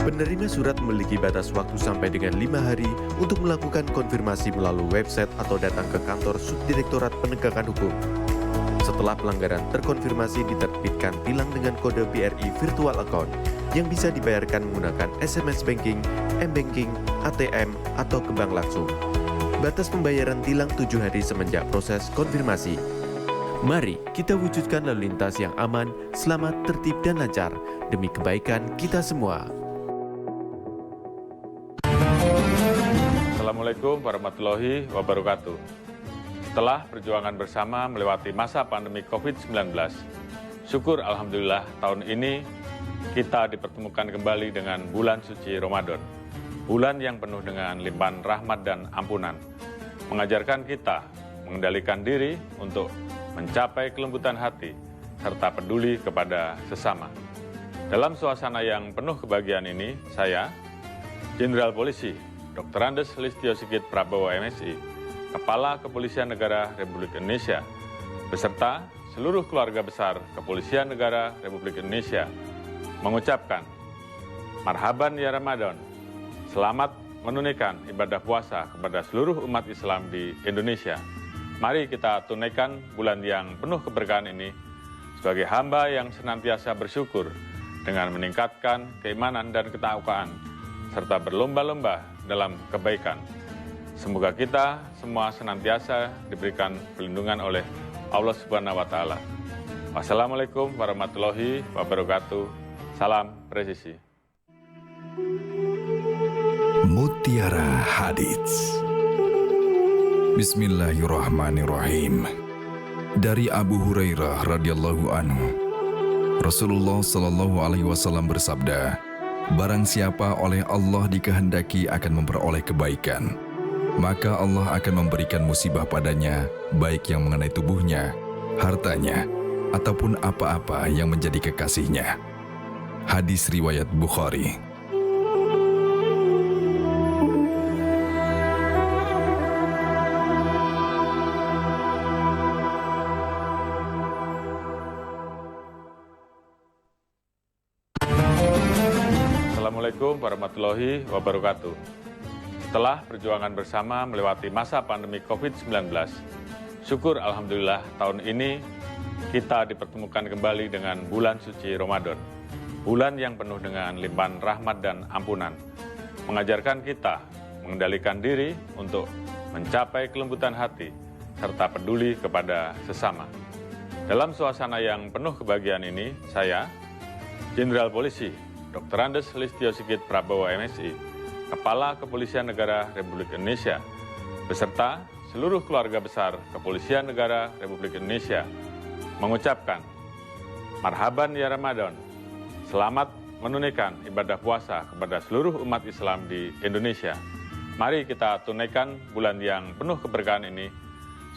Penerima surat memiliki batas waktu sampai dengan 5 hari untuk melakukan konfirmasi melalui website atau datang ke kantor Subdirektorat Penegakan Hukum. Setelah pelanggaran terkonfirmasi, diterbitkan tilang dengan kode BRI Virtual Account yang bisa dibayarkan menggunakan SMS Banking, M-Banking, ATM, atau ke bank langsung. Batas pembayaran tilang 7 hari semenjak proses konfirmasi. Mari kita wujudkan lalu lintas yang aman, selamat, tertib, dan lancar demi kebaikan kita semua. Assalamualaikum warahmatullahi wabarakatuh. Setelah perjuangan bersama melewati masa pandemi COVID-19, syukur Alhamdulillah tahun ini kita dipertemukan kembali dengan bulan suci Ramadan. Bulan yang penuh dengan limpahan rahmat dan ampunan, mengajarkan kita mengendalikan diri untuk mencapai kelembutan hati, serta peduli kepada sesama. Dalam suasana yang penuh kebahagiaan ini, saya, Jenderal Polisi Dr. Andes Listio Sigit Prabowo MSI, Kepala Kepolisian Negara Republik Indonesia, beserta seluruh keluarga besar Kepolisian Negara Republik Indonesia, mengucapkan, Marhaban ya Ramadan, selamat menunaikan ibadah puasa kepada seluruh umat Islam di Indonesia. Mari kita tunaikan bulan yang penuh keberkahan ini sebagai hamba yang senantiasa bersyukur dengan meningkatkan keimanan dan ketakwaan, serta berlomba-lomba dalam kebaikan. Semoga kita semua senantiasa diberikan perlindungan oleh Allah Subhanahu wa Ta'ala. Wassalamualaikum warahmatullahi wabarakatuh. Salam presisi. Mutiara Hadits. Bismillahirrahmanirrahim. Dari Abu Hurairah radhiyallahu anhu, Rasulullah sallallahu alaihi wasallam bersabda, barang siapa oleh Allah dikehendaki akan memperoleh kebaikan, maka Allah akan memberikan musibah padanya, baik yang mengenai tubuhnya, hartanya, ataupun apa-apa yang menjadi kekasihnya. Hadis riwayat Bukhari. Assalamualaikum warahmatullahi wabarakatuh. Setelah perjuangan bersama melewati masa pandemi COVID-19, syukur Alhamdulillah tahun ini kita dipertemukan kembali dengan bulan suci Ramadan. Bulan yang penuh dengan limpahan rahmat dan ampunan, mengajarkan kita mengendalikan diri untuk mencapai kelembutan hati, serta peduli kepada sesama. Dalam suasana yang penuh kebahagiaan ini, saya, Jenderal Polisi Dr. Andes Listio Sigit Prabowo MSI, Kepala Kepolisian Negara Republik Indonesia, beserta seluruh keluarga besar Kepolisian Negara Republik Indonesia, mengucapkan, Marhaban ya Ramadan, selamat menunaikan ibadah puasa kepada seluruh umat Islam di Indonesia. Mari kita tunaikan bulan yang penuh keberkahan ini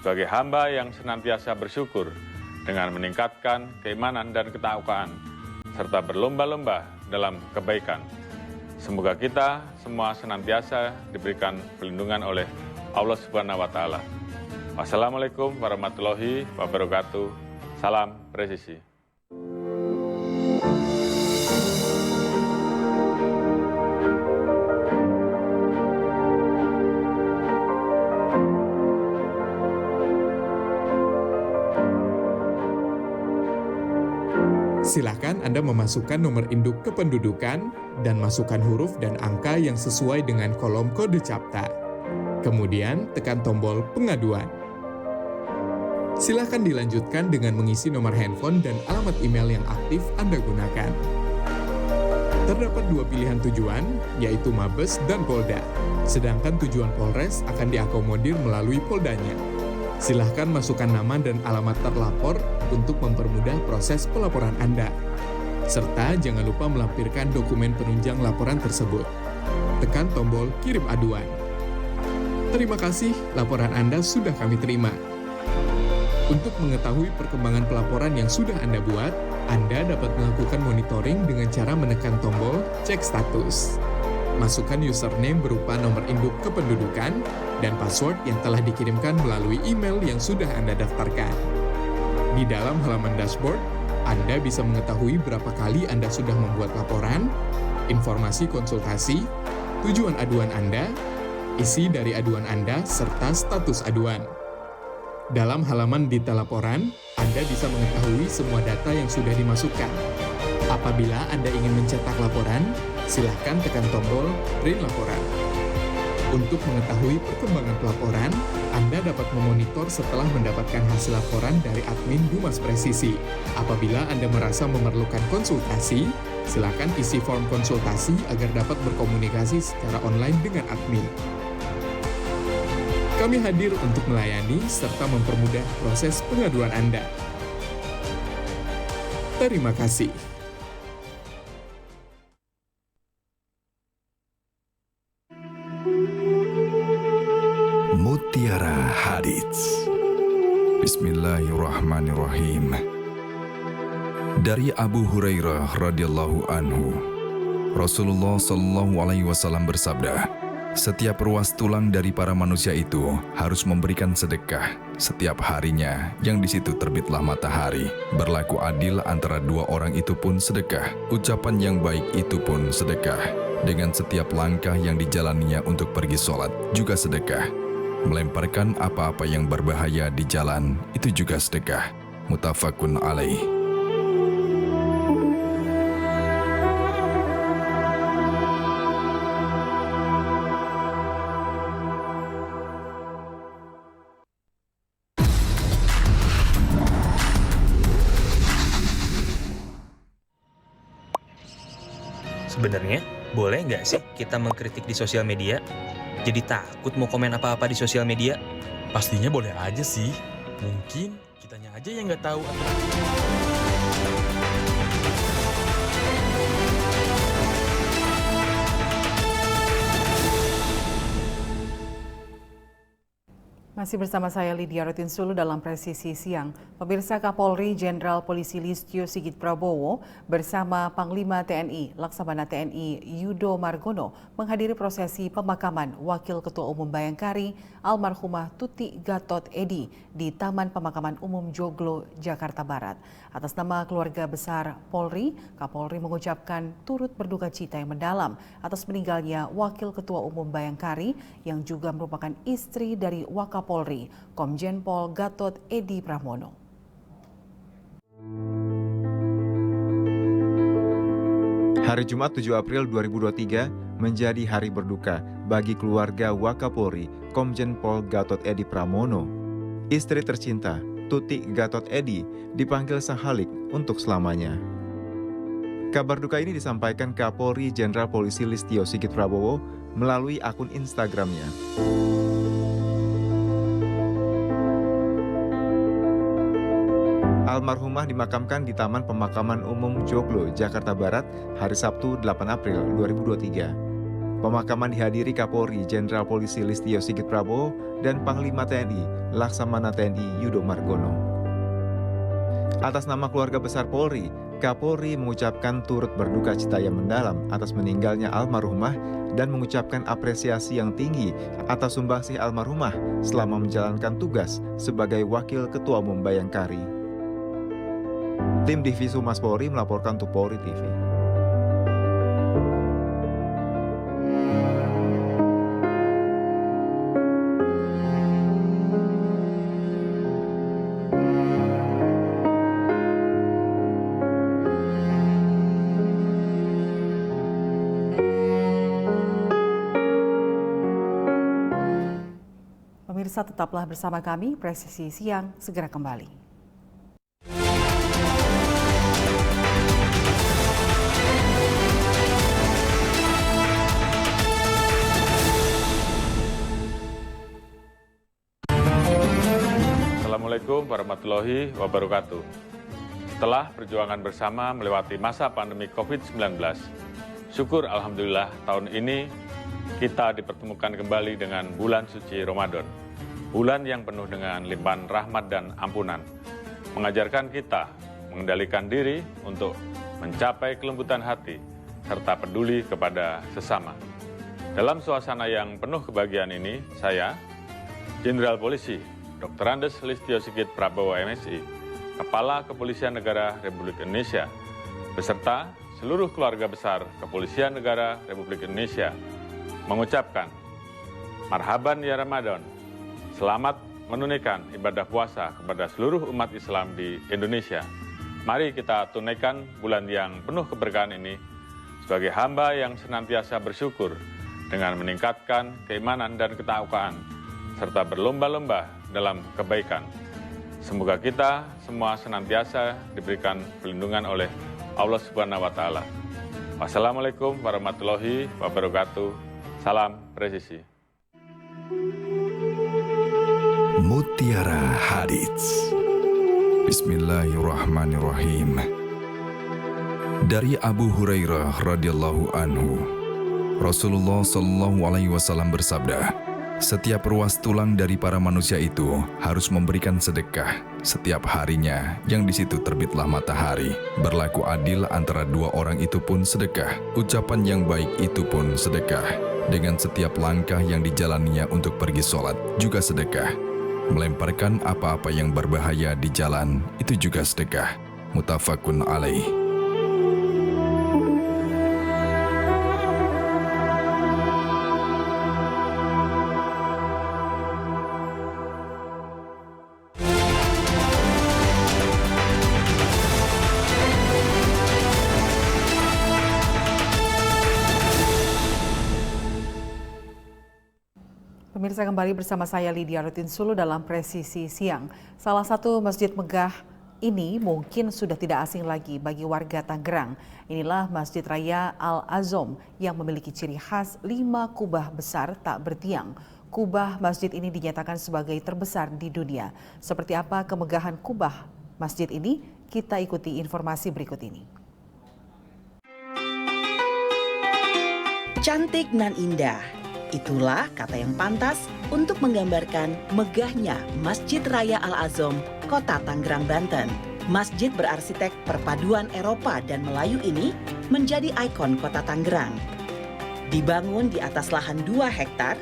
sebagai hamba yang senantiasa bersyukur dengan meningkatkan keimanan dan ketakwaan, serta berlomba-lomba dalam kebaikan. Semoga kita semua senantiasa diberikan perlindungan oleh Allah Subhanahu wa Ta'ala. Wassalamualaikum warahmatullahi wabarakatuh. Salam presisi. Silakan Anda memasukkan nomor induk kependudukan dan masukkan huruf dan angka yang sesuai dengan kolom kode CAPTA. Kemudian tekan tombol pengaduan. Silakan dilanjutkan dengan mengisi nomor handphone dan alamat email yang aktif Anda gunakan. Terdapat dua pilihan tujuan, yaitu Mabes dan Polda. Sedangkan tujuan Polres akan diakomodir melalui Poldanya. Silahkan masukkan nama dan alamat terlapor untuk mempermudah proses pelaporan Anda. Serta jangan lupa melampirkan dokumen penunjang laporan tersebut. Tekan tombol kirim aduan. Terima kasih, laporan Anda sudah kami terima. Untuk mengetahui perkembangan pelaporan yang sudah Anda buat, Anda dapat melakukan monitoring dengan cara menekan tombol cek status. Masukkan username berupa nomor induk kependudukan dan password yang telah dikirimkan melalui email yang sudah Anda daftarkan. Di dalam halaman dashboard, Anda bisa mengetahui berapa kali Anda sudah membuat laporan, informasi konsultasi, tujuan aduan Anda, isi dari aduan Anda, serta status aduan. Dalam halaman detail laporan, Anda bisa mengetahui semua data yang sudah dimasukkan. Apabila Anda ingin mencetak laporan, silakan tekan tombol print laporan. Untuk mengetahui perkembangan pelaporan, Anda dapat memonitor setelah mendapatkan hasil laporan dari admin Humas Presisi. Apabila Anda merasa memerlukan konsultasi, silakan isi form konsultasi agar dapat berkomunikasi secara online dengan admin. Kami hadir untuk melayani serta mempermudah proses pengaduan Anda. Terima kasih. Mutiara Hadits. Bismillahirrahmanirrahim. Dari Abu Hurairah radhiyallahu anhu, Rasulullah Shallallahu alaihi wasallam bersabda, setiap ruas tulang dari para manusia itu harus memberikan sedekah setiap harinya yang di situ terbitlah matahari. Berlaku adil antara dua orang itu pun sedekah. Ucapan yang baik itu pun sedekah. Dengan setiap langkah yang dijalaninya untuk pergi sholat juga sedekah. Melemparkan apa-apa yang berbahaya di jalan itu juga sedekah. Muttafaqun alaih. Sebenarnya, boleh nggak sih kita mengkritik di sosial media? Jadi takut mau komen apa-apa di sosial media? Pastinya boleh aja sih. Mungkin kitanya aja yang nggak tahu. Masih bersama saya Lydia Rotinsulu dalam Presisi Siang. Pemirsa, Kapolri Jenderal Polisi Listio Sigit Prabowo bersama Panglima TNI Laksamana TNI Yudo Margono menghadiri prosesi pemakaman Wakil Ketua Umum Bayangkari almarhumah Tuti Gatot Edi di Taman Pemakaman Umum Joglo, Jakarta Barat. Atas nama keluarga besar Polri, Kapolri mengucapkan turut berduka cita yang mendalam atas meninggalnya Wakil Ketua Umum Bayangkari yang juga merupakan istri dari Wakapolri, Komjen Pol Gatot Edi Pramono. Hari Jumat 7 April 2023 menjadi hari berduka bagi keluarga Wakapolri, Komjen Pol Gatot Edi Pramono. Istri tercinta, Tuti Gatot Edi, dipanggil Sang Halik untuk selamanya. Kabar duka ini disampaikan Kapolri Jenderal Polisi Listio Sigit Prabowo melalui akun Instagramnya. Almarhumah dimakamkan di Taman Pemakaman Umum Joglo, Jakarta Barat, hari Sabtu 8 April 2023. Pemakaman dihadiri Kapolri Jenderal Polisi Listio Sigit Prabowo dan Panglima TNI Laksamana TNI Yudo Margono. Atas nama keluarga besar Polri, Kapolri mengucapkan turut berduka cita yang mendalam atas meninggalnya almarhumah dan mengucapkan apresiasi yang tinggi atas sumbangsih almarhumah selama menjalankan tugas sebagai Wakil Ketua Umum Bayangkari. Tim Divisi Humas Polri melaporkan untuk Polri TV. Pemirsa, tetaplah bersama kami, Presisi Siang segera kembali. Assalamualaikum warahmatullahi wabarakatuh. Setelah perjuangan bersama melewati masa pandemi COVID-19, syukur Alhamdulillah tahun ini kita dipertemukan kembali dengan bulan suci Ramadan. Bulan yang penuh dengan limpahan rahmat dan ampunan, mengajarkan kita mengendalikan diri untuk mencapai kelembutan hati, serta peduli kepada sesama. Dalam suasana yang penuh kebahagiaan ini, saya, Jenderal Polisi Dr. Andes Listio Sigit Prabowo MSI, Kepala Kepolisian Negara Republik Indonesia, beserta seluruh keluarga besar Kepolisian Negara Republik Indonesia, mengucapkan, Marhaban ya Ramadan, selamat menunaikan ibadah puasa kepada seluruh umat Islam di Indonesia. Mari kita tunaikan bulan yang penuh keberkahan ini sebagai hamba yang senantiasa bersyukur dengan meningkatkan keimanan dan ketakwaan, serta berlomba-lomba dalam kebaikan. Semoga kita semua senantiasa diberikan perlindungan oleh Allah Subhanahu wa Ta'ala. Wassalamualaikum warahmatullahi wabarakatuh. Salam presisi. Mutiara Hadits. Bismillahirrahmanirrahim. Dari Abu Hurairah radhiyallahu anhu, Rasulullah Shallallahu alaihi wasallam bersabda, setiap ruas tulang dari para manusia itu harus memberikan sedekah setiap harinya yang di situ terbitlah matahari. Berlaku adil antara dua orang itu pun sedekah. Ucapan yang baik itu pun sedekah. Dengan setiap langkah yang dijalaninya untuk pergi sholat juga sedekah. Melemparkan apa-apa yang berbahaya di jalan itu juga sedekah. Muttafaqun alaih. Pemirsa, kembali bersama saya Lydia Rutin Sulu dalam Presisi Siang. Salah satu masjid megah ini mungkin sudah tidak asing lagi bagi warga Tangerang. Inilah Masjid Raya Al-Azom yang memiliki ciri khas 5 kubah besar tak bertiang. Kubah masjid ini dinyatakan sebagai terbesar di dunia. Seperti apa kemegahan kubah masjid ini? Kita ikuti informasi berikut ini. Cantik nan indah. Itulah kata yang pantas untuk menggambarkan megahnya Masjid Raya Al-Azom, Kota Tangerang, Banten. Masjid berarsitek perpaduan Eropa dan Melayu ini menjadi ikon Kota Tangerang. Dibangun di atas lahan 2 hektar,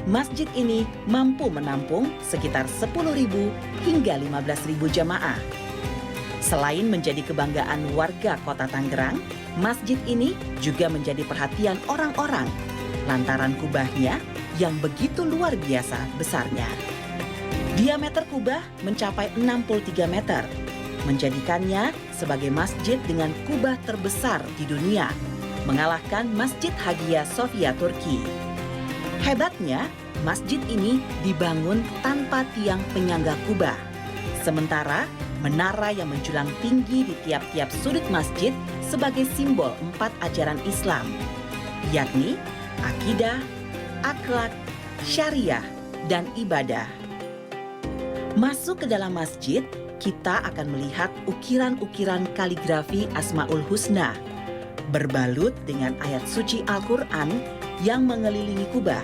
masjid ini mampu menampung sekitar 10.000 hingga 15.000 jamaah. Selain menjadi kebanggaan warga Kota Tangerang, masjid ini juga menjadi perhatian orang-orang lantaran kubahnya yang begitu luar biasa besarnya. Diameter kubah mencapai 63 meter, menjadikannya sebagai masjid dengan kubah terbesar di dunia, mengalahkan Masjid Hagia Sophia Turki. Hebatnya, masjid ini dibangun tanpa tiang penyangga kubah. Sementara menara yang menjulang tinggi di tiap-tiap sudut masjid sebagai simbol 4 ajaran Islam, yakni akidah, akhlak, syariah, dan ibadah. Masuk ke dalam masjid, kita akan melihat ukiran-ukiran kaligrafi Asmaul Husna, berbalut dengan ayat suci Al-Quran yang mengelilingi kubah.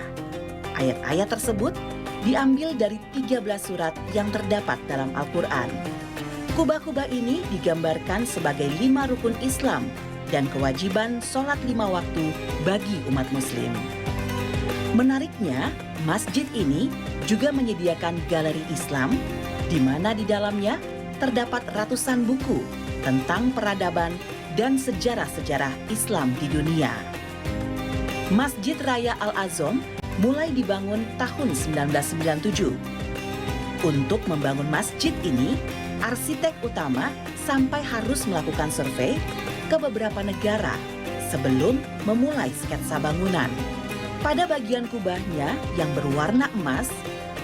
Ayat-ayat tersebut diambil dari 13 surat yang terdapat dalam Al-Quran. Kubah-kubah ini digambarkan sebagai 5 rukun Islam dan kewajiban sholat 5 waktu bagi umat muslim. Menariknya, masjid ini juga menyediakan galeri Islam, di mana di dalamnya terdapat ratusan buku tentang peradaban dan sejarah-sejarah Islam di dunia. Masjid Raya Al-Azom mulai dibangun tahun 1997. Untuk membangun masjid ini, arsitek utama sampai harus melakukan survei ke beberapa negara sebelum memulai sketsa bangunan. Pada bagian kubahnya yang berwarna emas,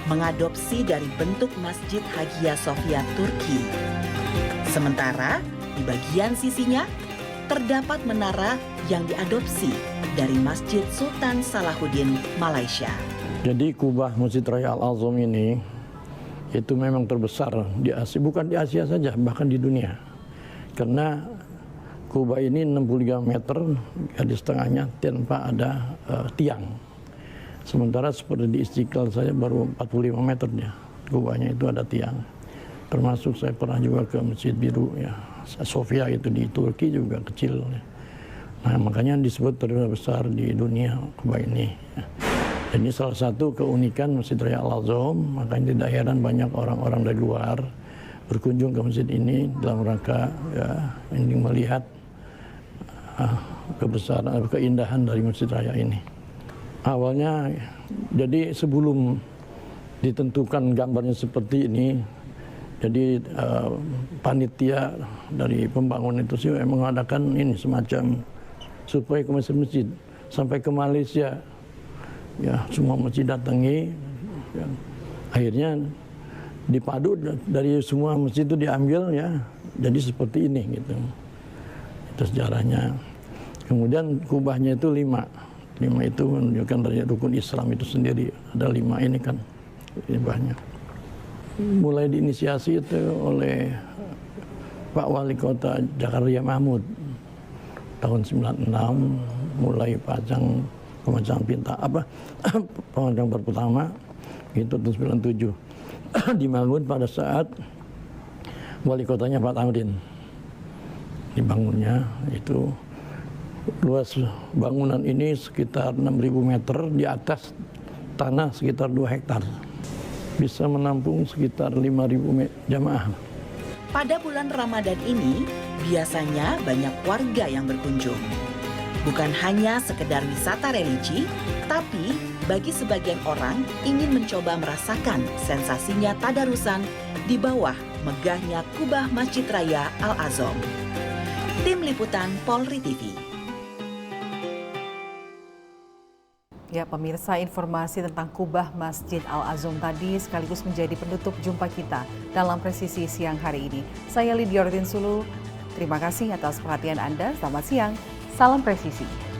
mengadopsi dari bentuk Masjid Hagia Sophia Turki. Sementara di bagian sisinya terdapat menara yang diadopsi dari Masjid Sultan Salahuddin, Malaysia. Jadi kubah Masjid Raya Al-Azom ini itu memang terbesar di Asia, bukan di Asia saja, bahkan di dunia. Karena kubah ini 63 meter, di setengahnya tanpa ada tiang. Sementara seperti di Istiqlal saja baru 45 meter dia, kubahnya itu ada tiang. Termasuk saya pernah juga ke Masjid Biru, ya, Sofia itu di Turki juga kecil. Nah, makanya disebut terbesar di dunia kubah ini. Ini salah satu keunikan Masjid Raya Al-Azom, makanya tidak heran banyak orang-orang dari luar berkunjung ke masjid ini dalam rangka ya, ingin melihat kebesaran, keindahan dari Masjid Raya ini. Awalnya, jadi sebelum ditentukan gambarnya seperti ini, jadi panitia dari pembangunan itu sih mengadakan ini semacam supaya ke masjid-masjid sampai ke Malaysia ya semua masjid datangi. Ya. Akhirnya dipadu dari semua masjid itu diambil ya, jadi seperti ini gitu. Itu sejarahnya. Kemudian kubahnya itu 5 itu menunjukkan dari rukun Islam itu sendiri. Ada 5 ini kan kubahnya. Mulai diinisiasi itu oleh Pak Wali Kota Jakarta Mahmud tahun 96, mulai pasang pemandangan pinta pemandangan pertama itu tahun 97. Dibangun pada saat wali kotanya Pak Tamrin. Dibangunnya itu luas bangunan ini sekitar 6.000 meter di atas tanah sekitar 2 hektar. Bisa menampung sekitar 5.000 jamaah. Pada bulan Ramadan ini, biasanya banyak warga yang berkunjung. Bukan hanya sekedar wisata religi, tapi bagi sebagian orang ingin mencoba merasakan sensasinya tadarusan di bawah megahnya kubah Masjid Raya Al-Azom. Tim Liputan Polri TV. Ya, pemirsa, informasi tentang kubah Masjid Al-Azom tadi sekaligus menjadi penutup jumpa kita dalam Presisi Siang hari ini. Saya Lydia Rotinsulu, terima kasih atas perhatian Anda. Selamat siang, salam presisi.